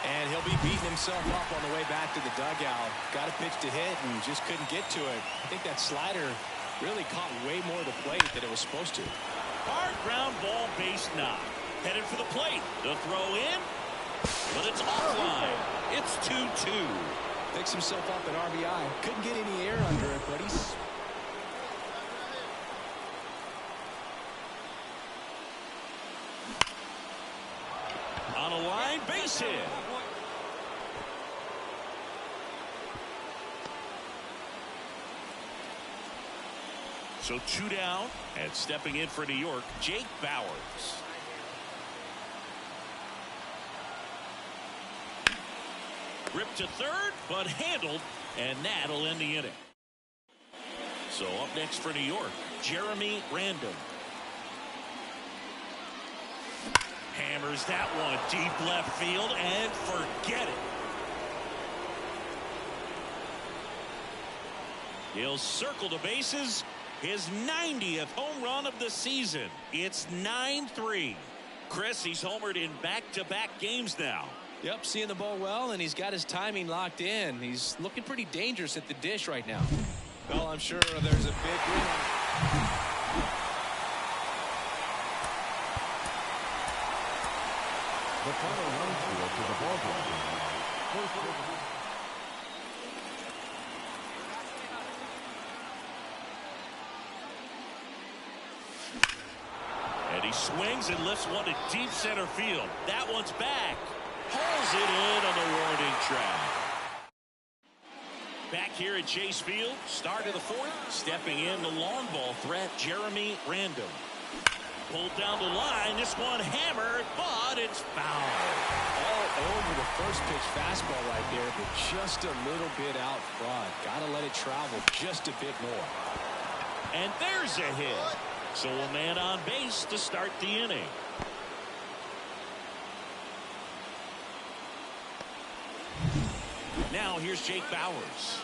And he'll be beating himself up on the way back to the dugout. Got a pitch to hit and just couldn't get to it. I think that slider really caught way more of the plate than it was supposed to. Hard ground ball, base knock. Headed for the plate. The throw in, but it's offline. It's 2-2. Picks himself up at RBI. Couldn't get any air under it, but he's... On a line, base hit. So 2 down, and stepping in for New York, Jake Bauers. Ripped to third, but handled, and that'll end the inning. So up next for New York, Jeremy Random. Hammers that one deep left field and forget it. He'll circle the bases. His 90th home run of the season. It's 9-3. Chris, he's homered in back-to-back games now. Yep, seeing the ball well, and he's got his timing locked in. He's looking pretty dangerous at the dish right now. Well, I'm sure there's a big win. The final run score to the ball game. And he swings and lifts one to deep center field. That one's back. Hauls it in on the warning track. Back here at Chase Field, start of the fourth. Stepping in the long ball threat, Jeremy Random. Pulled down the line. This one hammered, but it's foul. All over the first pitch fastball right there, but just a little bit out front. Got to let it travel just a bit more. And there's a hit. So a man on base to start the inning. Now here's Jake Bauers.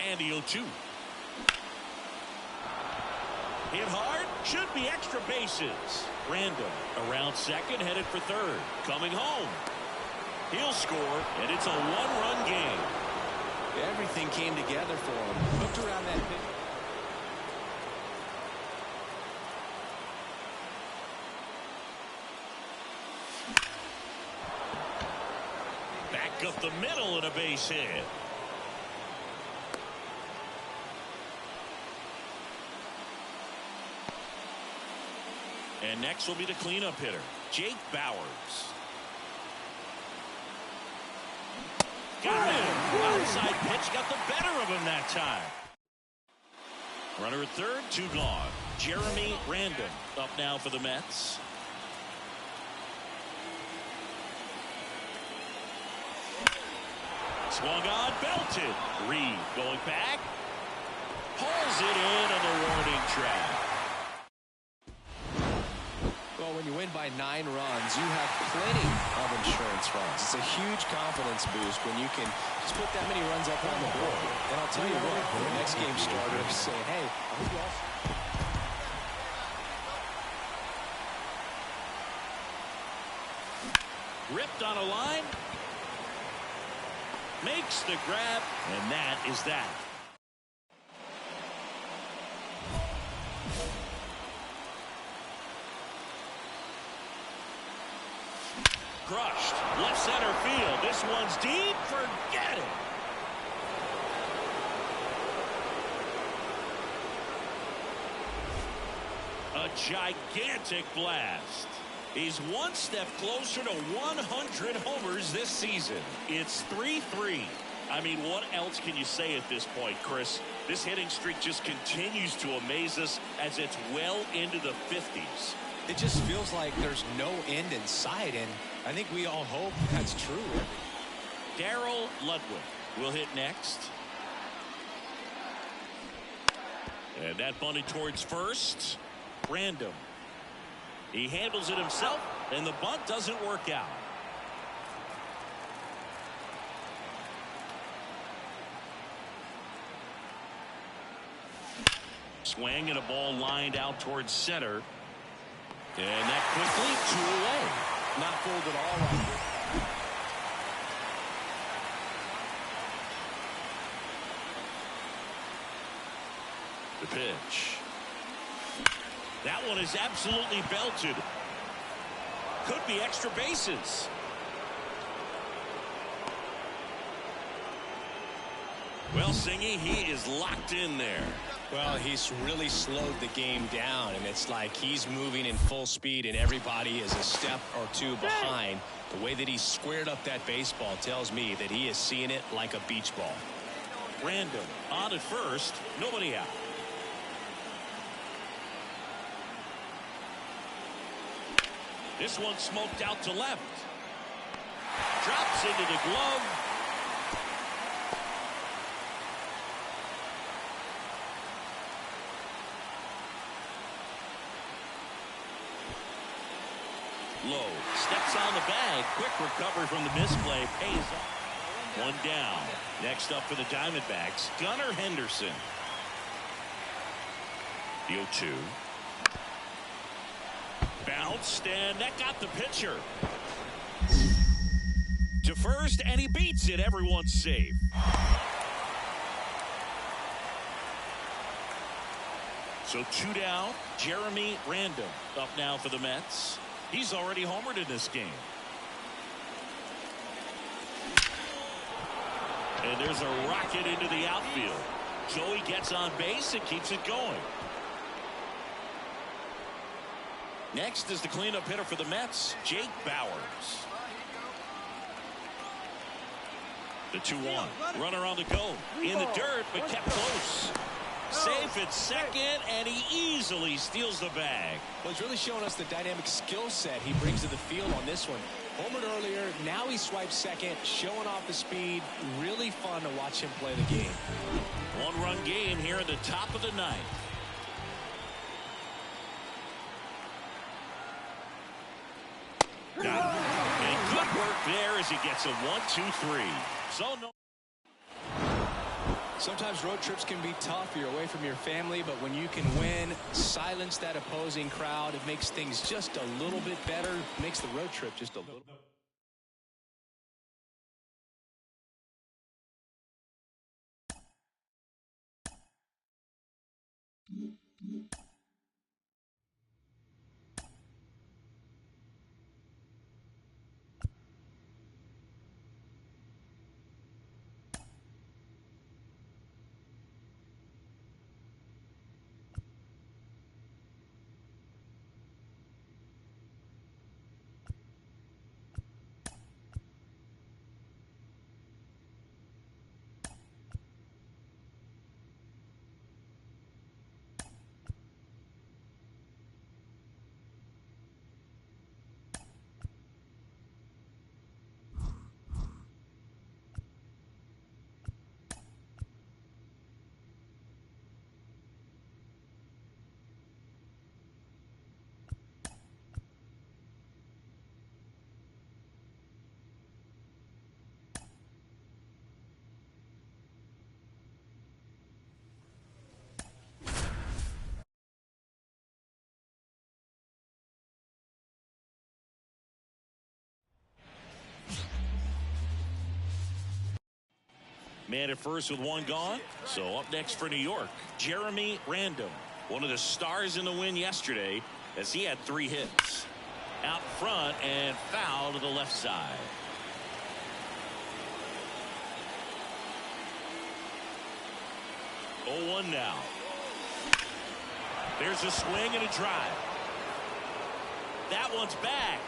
And the 0-2. Hit hard, should be extra bases. Random around second, headed for third. Coming home. He'll score, and it's a one-run game. Everything came together for him. Hooked around that pitch. Back up the middle and a base hit. And next will be the cleanup hitter, Jake Bauers. Got him. Outside pitch got the better of him that time. Runner at third, 2 gone. Jeremy Random up now for the Mets. Swung on, belted. Reed going back. Pulls it in on the warning track. Well, when you win by 9 runs, you have plenty of insurance runs. It's a huge confidence boost when you can just put that many runs up on the board. And I'll tell you what, when the next game started, I was saying, hey, I hope you all... Ripped on a line. Makes the grab, and that is that. Crushed. Left center field. This one's deep. Forget it. A gigantic blast. He's one step closer to 100 homers this season. It's 3-3. I mean, what else can you say at this point, Chris? This hitting streak just continues to amaze us as it's well into the 50s. It just feels like there's no end in sight, and I think we all hope that's true. Darrell Ludwig will hit next. And that bunted towards first. Random. He handles it himself, and the bunt doesn't work out. Swing and a ball lined out towards center. And that quickly 2 away. Not fooled at all right here. The pitch. That one is absolutely belted. Could be extra bases. Well, Singy, he is locked in there. Well, he's really slowed the game down, and it's like he's moving in full speed, and everybody is a step or two behind. The way that he squared up that baseball tells me that he is seeing it like a beach ball. Random on at first, nobody out. This one smoked out to left. Drops into the glove. the bag. Quick recovery from the misplay pays off. One down. Next up for the Diamondbacks, Gunnar Henderson. The 0-2. Bounced, and that got the pitcher to first, and he beats it. Everyone's safe. So 2 down. Jeremy Random up now for the Mets. He's already homered in this game. And there's a rocket into the outfield. Joey gets on base and keeps it going. Next is the cleanup hitter for the Mets, Jake Bauers. The 2-1. Runner on the go. In the dirt, but kept close. Safe at second, and he easily steals the bag. Well, he's really showing us the dynamic skill set he brings to the field on this one. Homered earlier, now he swipes second, showing off the speed. Really fun to watch him play the game. One-run game here in the top of the ninth. Got it. And good work there as he gets a 1-2-3. So no. Sometimes road trips can be tough. You're away from your family, but when you can win, silence that opposing crowd, it makes things just a little bit better, makes the road trip just a little bit. Man at first with one gone. So up next for New York, Jeremy Random, one of the stars in the win yesterday, as he had 3 hits. Out front and foul to the left side. Oh, 1 now. There's a swing and a drive. That one's back.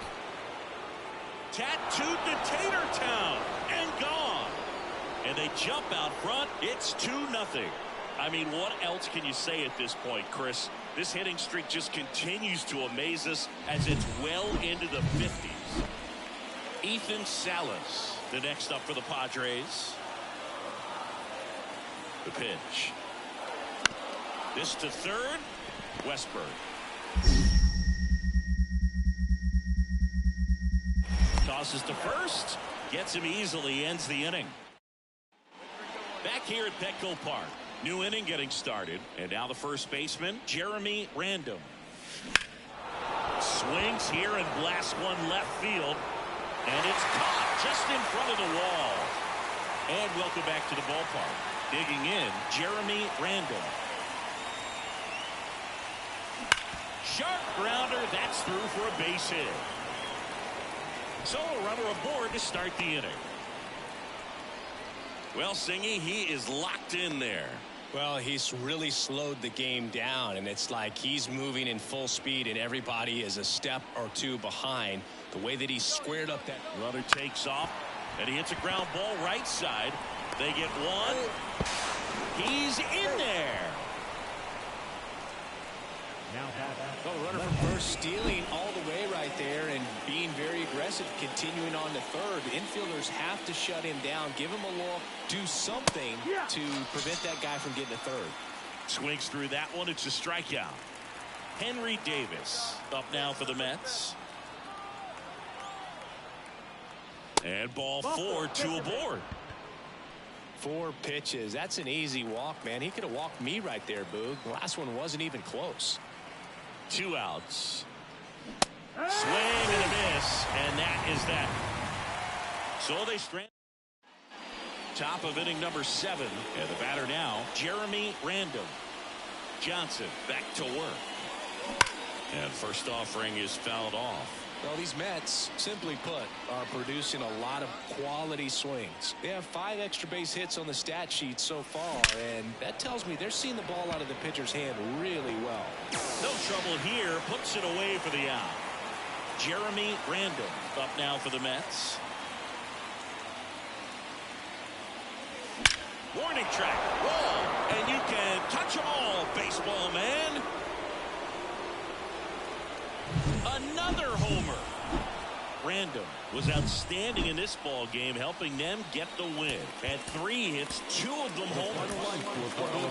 Tattooed to Tatertown and gone. And they jump out front. It's 2-0. I mean, what else can you say at this point, Chris? This hitting streak just continues to amaze us as it's well into the 50s. Ethan Salas, the next up for the Padres. The pitch. This to third. Westburg. Tosses to first. Gets him easily. Ends the inning. Back here at Petco Park. New inning getting started. And now the first baseman, Jeremy Random. Swings here and blasts one left field. And it's caught just in front of the wall. And welcome back to the ballpark. Digging in, Jeremy Random. Sharp grounder. That's through for a base hit. So a runner aboard to start the inning. Well, Singy, he is locked in there. Well, he's really slowed the game down, and it's like he's moving in full speed, and everybody is a step or two behind. The way that he squared up that runner takes off, and he hits a ground ball right side. They get one. He's in there. Well, the runner from first stealing all the way right there and being very aggressive, continuing on to third. The infielders have to shut him down, give him a look, do something to prevent that guy from getting to third. Swings through that one. It's a strikeout. Henry Davis up now for the Mets. And ball 4, 2 aboard. 4 pitches. That's an easy walk, man. He could have walked me right there, Boog. The last one wasn't even close. 2 outs. Swing and a miss, and that is that. So they strand. Top of inning number 7, and the batter now, Jeremy Random. Johnson back to work. And first offering is fouled off. Well, these Mets, simply put, are producing a lot of quality swings. They have 5 extra base hits on the stat sheet so far, and that tells me they're seeing the ball out of the pitcher's hand really well. No trouble here, puts it away for the out. Jeremy Random up now for the Mets. Warning track, roll, and you can touch them all, baseball man. Another homer. Random was outstanding in this ball game, helping them get the win. Had 3 hits, 2 of them homers.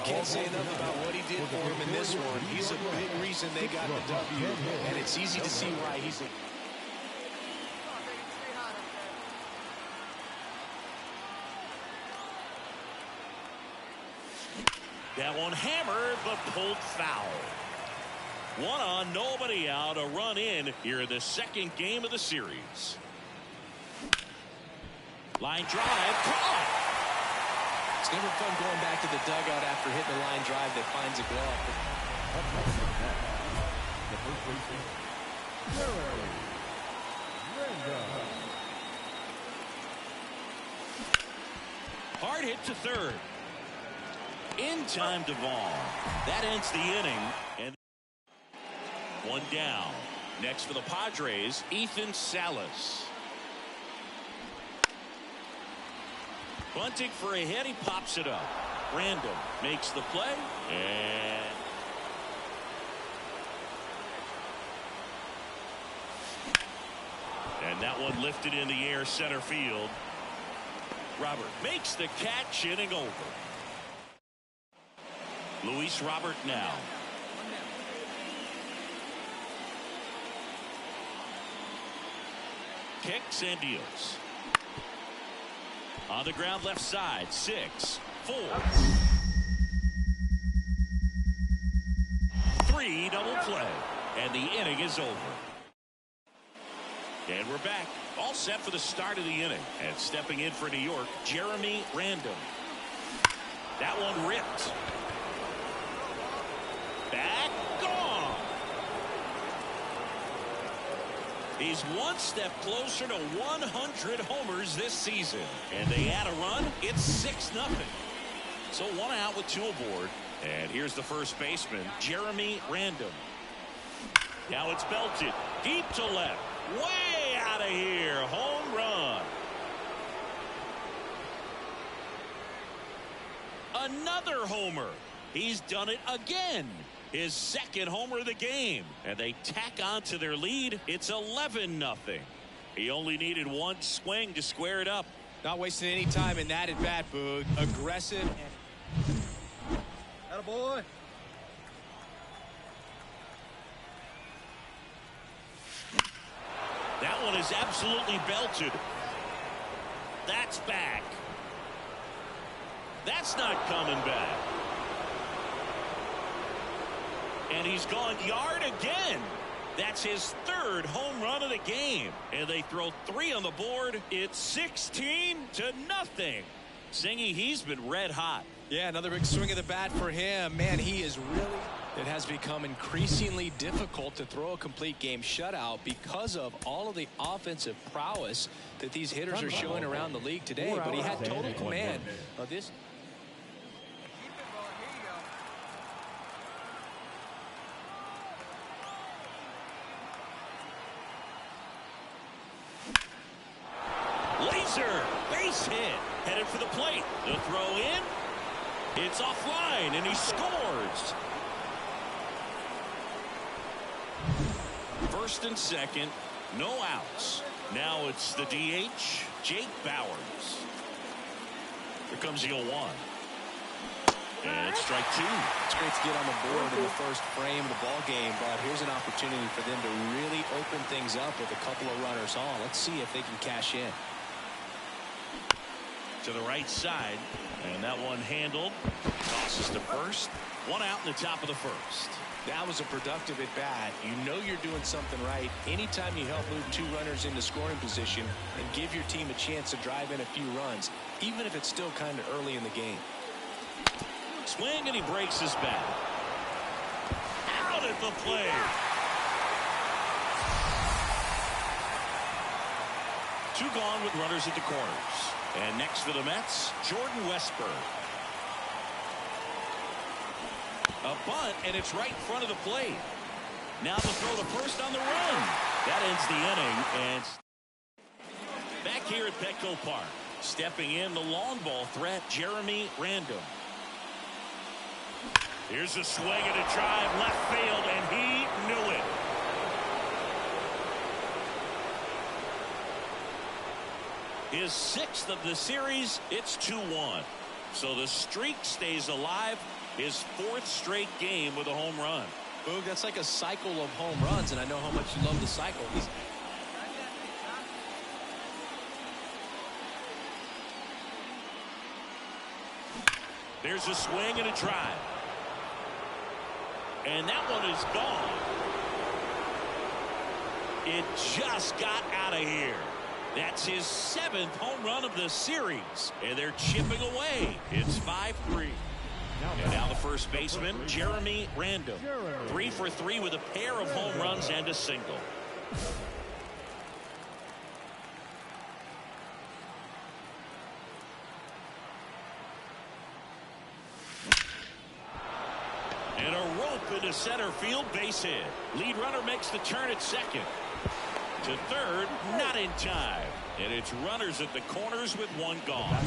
Can't say enough about what he did for him in this one. He's a big reason they got the W, and it's easy to see why he's a... That one hammered, but pulled foul. 1 on, nobody out, a run in here in the second game of the series. Line drive, caught. It's never fun going back to the dugout after hitting a line drive that finds a glove. The first baseman, Jeremy Random. Hard hit to third. In time, Devon. That ends the inning. And 1 down. Next for the Padres, Ethan Salas. Bunting for a hit, he pops it up. Random makes the play, and that one lifted in the air, center field. Robert makes the catch, inning over. Luis Robert now. Kicks and deals. On the ground left side, 6, 4. 3 double play. And the inning is over. And we're back. All set for the start of the inning. And stepping in for New York, Jeremy Random. That one ripped. Back, gone. He's 1 step closer to 100 homers this season. And they add a run, it's 6-0. So 1 out with 2 aboard. And here's the first baseman, Jeremy Random. Now it's belted deep to left. Way out of here. Home run. Another homer. He's done it again. His 2nd homer of the game. And they tack on to their lead. It's 11-0. He only needed 1 swing to square it up. Not wasting any time in that at bat, Boog. Aggressive. Attaboy. That one is absolutely belted. That's back. That's not coming back. And he's gone yard again. That's his 3rd home run of the game. And they throw 3 on the board. It's 16-0. Singy, he's been red hot. Yeah, another big swing of the bat for him. Man, he is really... It has become increasingly difficult to throw a complete game shutout because of all of the offensive prowess that these hitters are showing around the league today. But he had total command of this. Laser, base hit, headed for the plate. The throw in, it's offline, and he scores. 1st and 2nd, no outs. Now it's the DH, Jake Bauers. Here comes the 0-1. And strike 2. It's great to get on the board in the first frame of the ball game, but here's an opportunity for them to really open things up with a couple of runners on. Let's see if they can cash in. to the right side, and that one handled. Tosses to first. One out in the top of the first. That was a productive at bat. You know you're doing something right anytime you help move 2 runners into scoring position and give your team a chance to drive in a few runs, even if it's still kind of early in the game. Swing, and he breaks his bat. Out at the plate. 2 gone with runners at the corners. And next for the Mets, Jordan Westburg. A bunt, and it's right in front of the plate. Now the throw to first on the run. That ends the inning. And back here at Petco Park, stepping in the long ball threat, Jeremy Random. Here's a swing and a drive left field, and he knew it. His 6th of the series. It's 2-1. So the streak stays alive. His 4th straight game with a home run. Boog, that's like a cycle of home runs, and I know how much you love the cycle. There's a swing and a drive. And that one is gone. It just got out of here. That's his 7th home run of the series. And they're chipping away. It's 5-3. And now the first baseman, Jeremy Random. 3 for 3 with a pair of home runs and a single. And a rope into center field, base hit. Lead runner makes the turn at second. To third, not in time. And it's runners at the corners with 1 gone.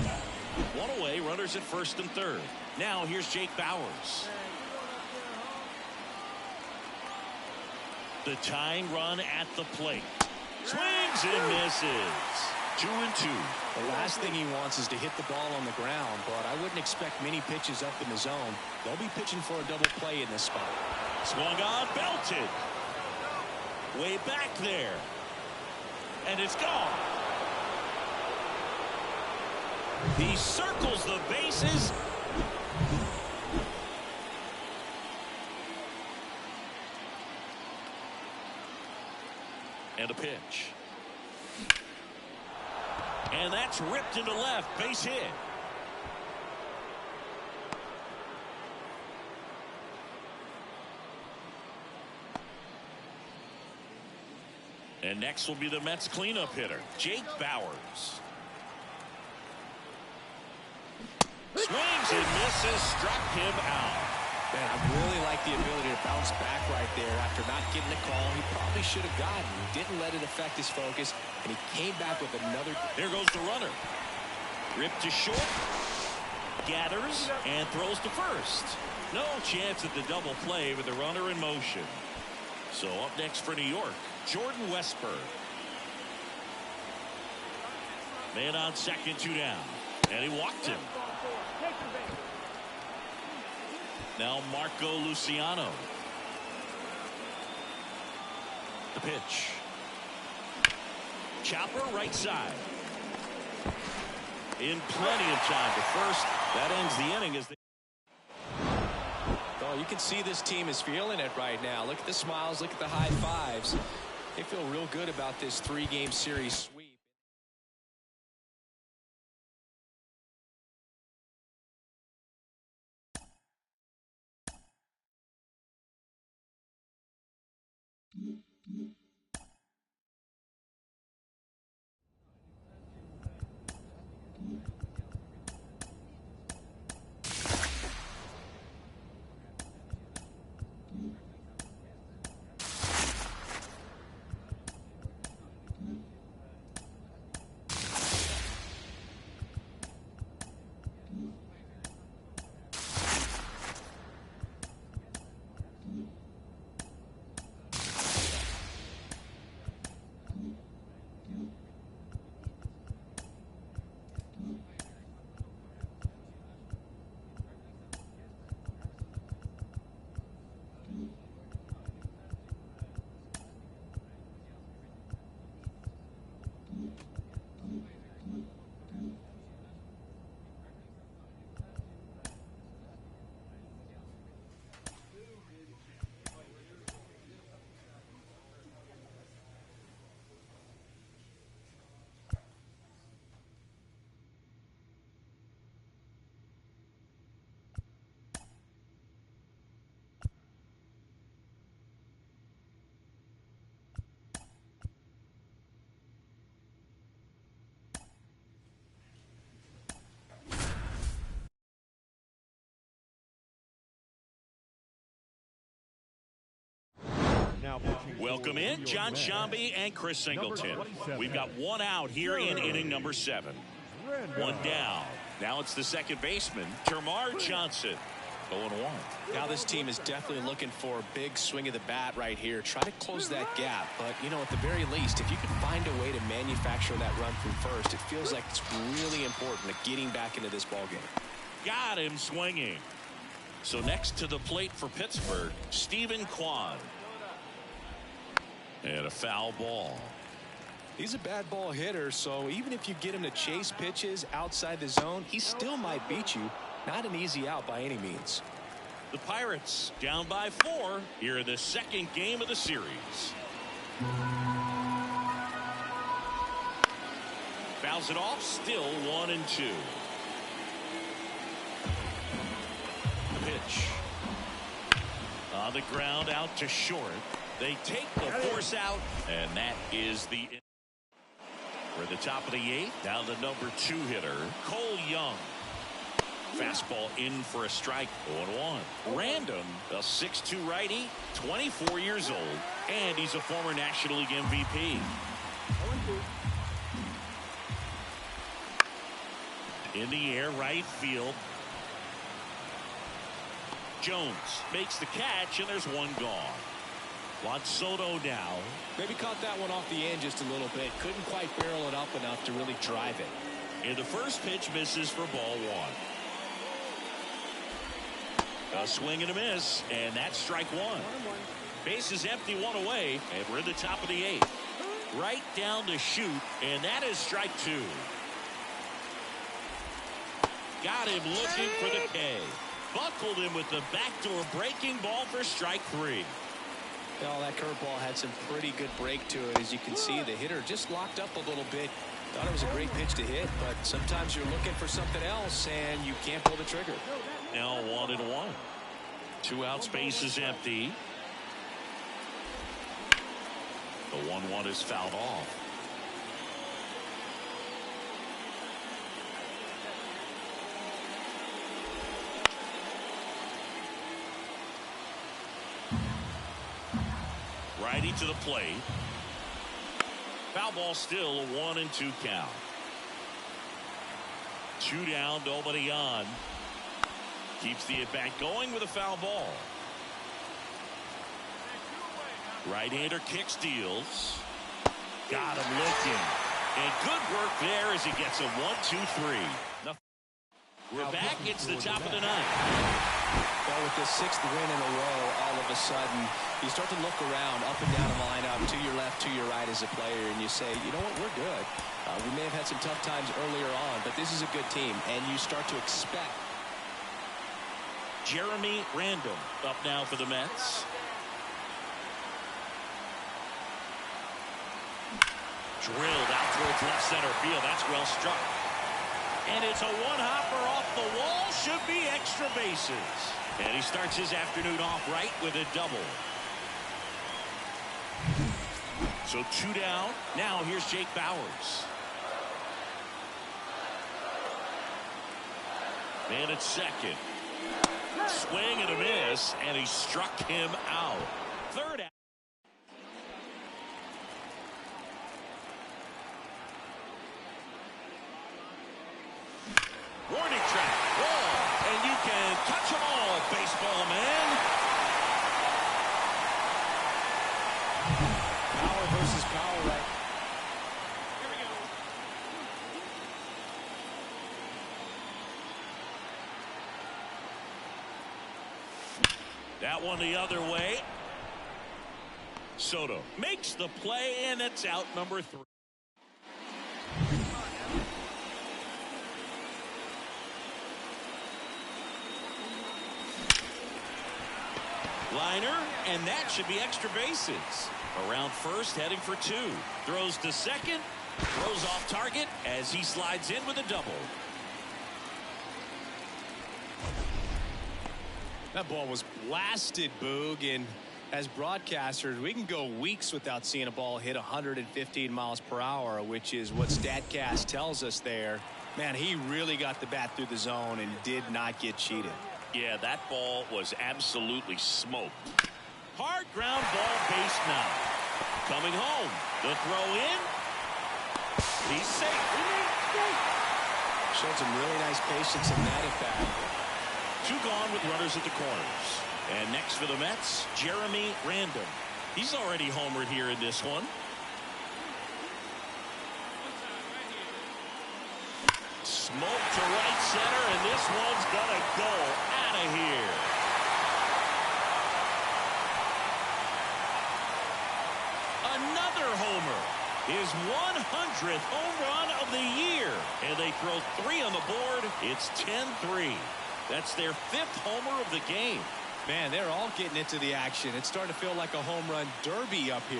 1 away, runners at first and third. Now here's Jake Bauers. The tying run at the plate. Swings and misses. 2-2. The last thing he wants is to hit the ball on the ground, but I wouldn't expect many pitches up in the zone. They'll be pitching for a double play in this spot. Swung on, belted. Way back there. And it's gone. He circles the bases. And a pitch. And that's ripped into left, base hit. And next will be the Mets cleanup hitter, Jake Bauers. Swings and misses, struck him out. Man, I really like the ability to bounce back right there after not getting a call he probably should have gotten. He didn't let it affect his focus, and he came back with another. There goes the runner. Ripped to short. Gathers and throws to first. No chance at the double play with the runner in motion. So up next for New York, Jordan Westburg. Man on second, 2 down. And he walked him. Now Marco Luciano. The pitch. Chopper right side. In plenty of time to first. That ends the inning as they. Oh, you can see this team is feeling it right now. Look at the smiles. Look at the high fives. They feel real good about this 3-game series sweep. Welcome in John Shambi and Chris Singleton. We've got one out here in inning number 7. One down. Now it's the second baseman, Termarr Johnson. 0-1. Now this team is definitely looking for a big swing of the bat right here. Try to close that gap. But, you know, at the very least, if you can find a way to manufacture that run from first, it feels like it's really important to getting back into this ballgame. Got him swinging. So next to the plate for Pittsburgh, Stephen Kwan. And a foul ball. He's a bad ball hitter, so even if you get him to chase pitches outside the zone, he still might beat you. Not an easy out by any means. The Pirates down by 4 here in the second game of the series. Fouls it off, still 1-2. Pitch. On the ground, out to short. They take the force out, and that is the... We're at the top of the 8th. Now the number 2 hitter, Cole Young. Fastball in for a strike. 0-1. Random, a 6'2 righty, 24 years old, and he's a former National League MVP. 0-2. In the air, right field. Jones makes the catch, and there's one gone. Juan Soto now. Maybe caught that one off the end just a little bit. Couldn't quite barrel it up enough to really drive it. And the first pitch misses for ball 1. A swing and a miss, and that's strike 1. Base is empty, 1 away, and we're in the top of the 8th. Right down to shoot, and that is strike 2. Got him looking for the K. Buckled him with the backdoor breaking ball for strike 3. Well, that curveball had some pretty good break to it. As you can see, the hitter just locked up a little bit. Thought it was a great pitch to hit, but sometimes you're looking for something else, and you can't pull the trigger. Now 1-1. 2 outs, base is empty. The 1-1 is fouled off. Righty to the plate. Foul ball, still a 1-2 count. 2 down, nobody on. Keeps the at-bat going with a foul ball. Right-hander kick steals. Got him looking. And good work there as he gets a 1-2-3. We're back. It's the top of the 9th. Well, with this 6th win in a row, all of a sudden, you start to look around up and down the lineup, to your left, to your right as a player, and you say, you know what, we're good. We may have had some tough times earlier on, but this is a good team, and you start to expect. Jeremy Random up now for the Mets. Drilled out towards left center field. That's well struck. And it's a one-hopper off the wall. Should be extra bases. And he starts his afternoon off right with a double. So 2 down. Now here's Jake Bauers. And it's second. Swing and a miss, and he struck him out. 3rd out. Warning track. Whoa. And you can touch them all, baseball man. Power versus power, right? Here we go. That one the other way. Soto makes the play, and it's out number 3. Liner, and that should be extra bases. Around first, heading for 2. Throws to second, throws off target as he slides in with a double. That ball was blasted, Boog, and as broadcasters, we can go weeks without seeing a ball hit 115 miles per hour, which is what StatCast tells us there. Man, he really got the bat through the zone and did not get cheated. Yeah, that ball was absolutely smoked. Hard ground ball, base 9. coming home. The throw in. He's safe. Showed some really nice patience in that at bat. 2 gone with runners at the corners. And next for the Mets, Jeremy Random. He's already homered here in this one. Smoke to right center, and this one's gonna go out of here. Another homer. His 100th home run of the year. And they throw 3 on the board. It's 10-3. That's their 5th homer of the game. Man, they're all getting into the action. It's starting to feel like a home run derby up here.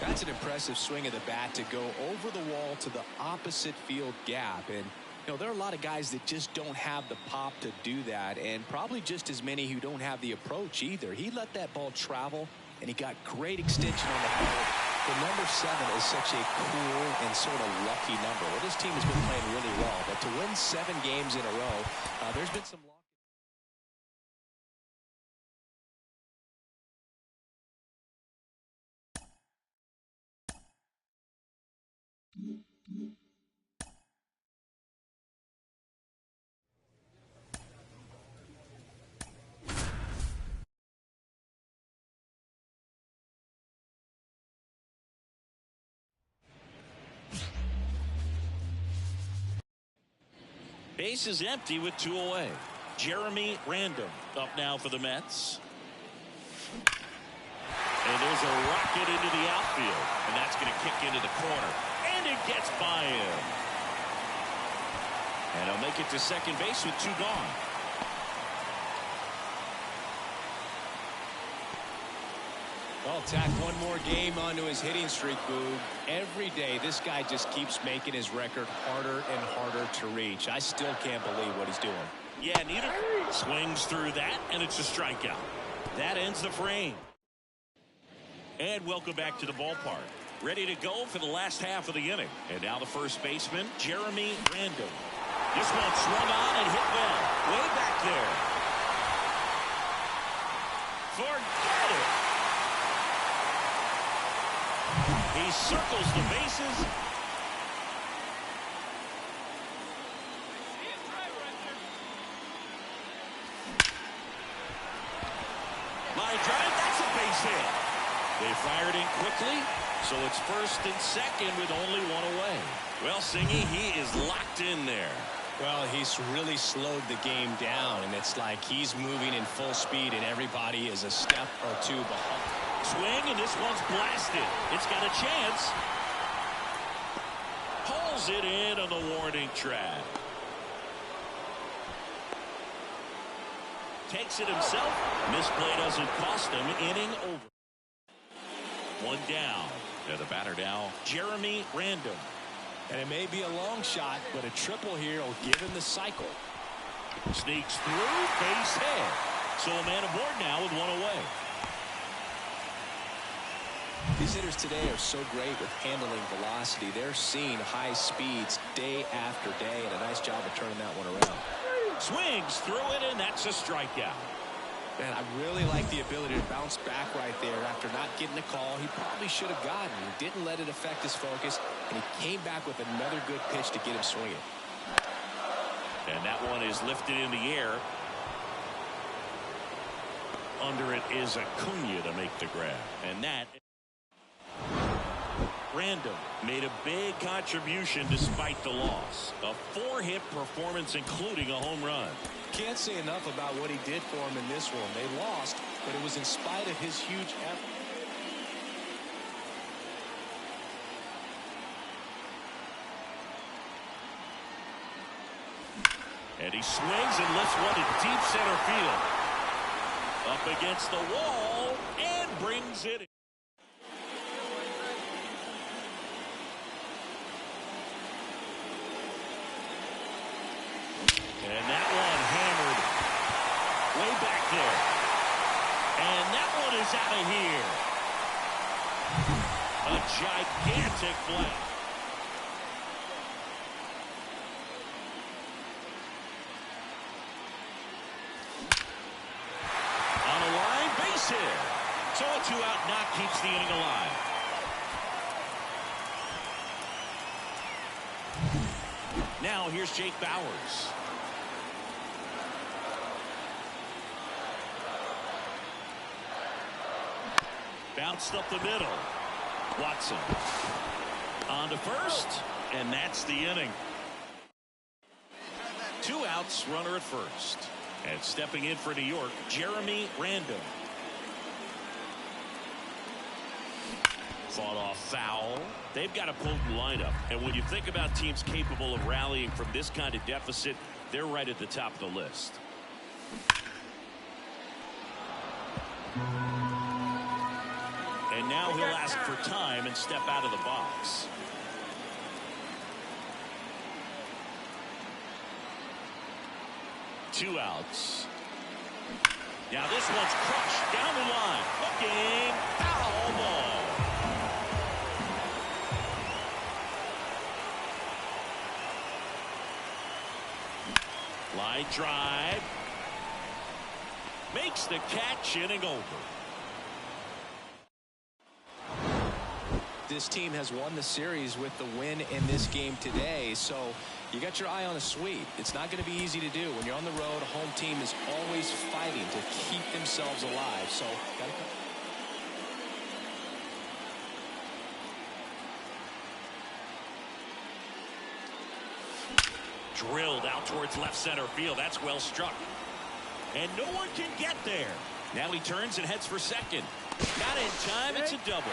That's an impressive swing of the bat to go over the wall to the opposite field gap. And you know, there are a lot of guys that just don't have the pop to do that, and probably just as many who don't have the approach either. He let that ball travel, and he got great extension on the ball. The number 7 is such a cool and sort of lucky number. Well, this team has been playing really well, but to win 7 games in a row, there's been some luck. Base is empty with 2 away. Jeremy Random up now for the Mets. And there's a rocket into the outfield. And that's going to kick into the corner. And it gets by him. And he'll make it to second base with 2 gone. Well, tack one more game onto his hitting streak, Boog. Every day, this guy just keeps making his record harder and harder to reach. I still can't believe what he's doing. Yeah, neither swings through that, and it's a strikeout. That ends the frame. And welcome back to the ballpark. Ready to go for the last half of the inning. And now the first baseman, Jeremy Random. This one swung on and hit well. Way back there. Forget it. He circles the bases. Line drive, that's a base hit. They fired in quickly, so it's first and second with only 1 away. Well, Singy, he is locked in there. Well, he's really slowed the game down, and it's like he's moving in full speed, and everybody is a step or 2 behind. Swing, and this one's blasted. It's got a chance. Pulls it in on the warning track. Takes it himself. Misplay doesn't cost him. Inning over. 1 down. And the batter now, Jeremy Random. And it may be a long shot, but a triple here will give him the cycle. Sneaks through, base hit. So a man aboard now with 1 away. These hitters today are so great with handling velocity. They're seeing high speeds day after day, and a nice job of turning that one around. Swings through it, and that's a strikeout. Man, I really like the ability to bounce back right there after not getting a call he probably should have gotten. He didn't let it affect his focus, and he came back with another good pitch to get him swinging. And that one is lifted in the air. Under it is Acuna to make the grab. And that Random made a big contribution despite the loss. A 4-hit performance, including a home run. Can't say enough about what he did for him in this one. They lost, but it was in spite of his huge effort. And he swings and lifts one to deep center field. Up against the wall and brings it in. And that one hammered way back there. And that one is out of here. A gigantic fly. That's it. So a 2-out knock keeps the inning alive. Now here's Jake Bauers. Bounced up the middle. Watson on to first, and that's the inning. 2 outs, runner at first. And stepping in for New York, Jeremy Random. Fought off foul. They've got a potent lineup, and when you think about teams capable of rallying from this kind of deficit, they're right at the top of the list. And now he'll ask for time and step out of the box. Two outs. Now this one's crushed down the line. Looking, foul ball. Line drive. Makes the catch, inning over. This team has won the series with the win in this game today, so you got your eye on a sweep. It's not going to be easy to do. When you're on the road, a home team is always fighting to keep themselves alive. So drilled out towards left center field. That's well struck. And no one can get there. Now he turns and heads for second. Not in time. It's a double.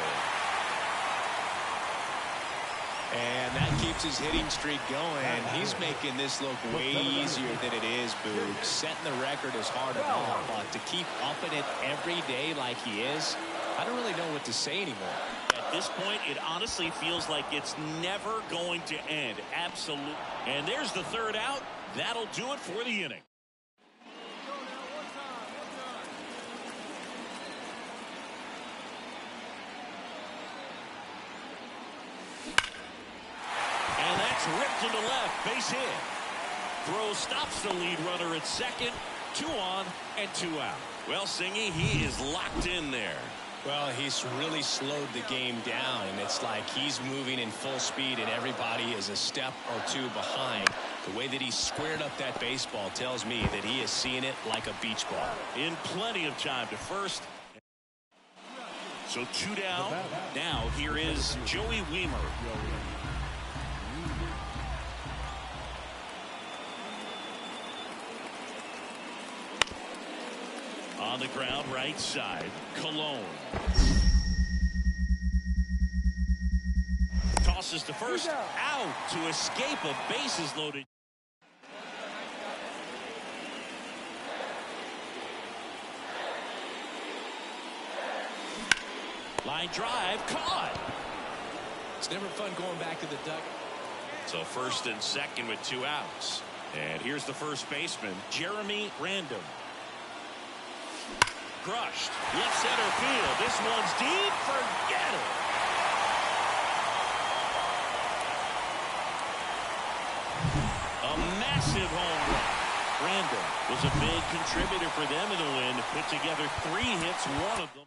And that keeps his hitting streak going. He's making this look way easier than it is, Boog. Setting the record is hard enough, but to keep upping it every day like he is, I don't really know what to say anymore. At this point, it honestly feels like it's never going to end. Absolutely. And there's the third out. That'll do it for the inning. And that's ripped into left. Base hit. Throw stops the lead runner at second. 2 on and 2 out. Well, Singy, he is locked in there. Well, he's really slowed the game down, and it's like he's moving in full speed and everybody is a step or 2 behind. The way that he squared up that baseball tells me that he is seeing it like a beach ball. In plenty of time to first. So 2 down. Now here is Joey Wiemer. On the ground, right side, Cologne. Tosses to first, out to escape a bases loaded. Line drive, caught. It's never fun going back to the duck. So first and second with 2 outs. And here's the first baseman, Jeremy Random. Crushed. Left center field. This one's deep. Forget it. A massive home run. Random was a big contributor for them in the win. Put together 3 hits, 1 of them.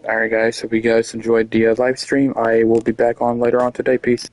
Alright guys, hope you guys enjoyed the live stream. I will be back on later on today. Peace.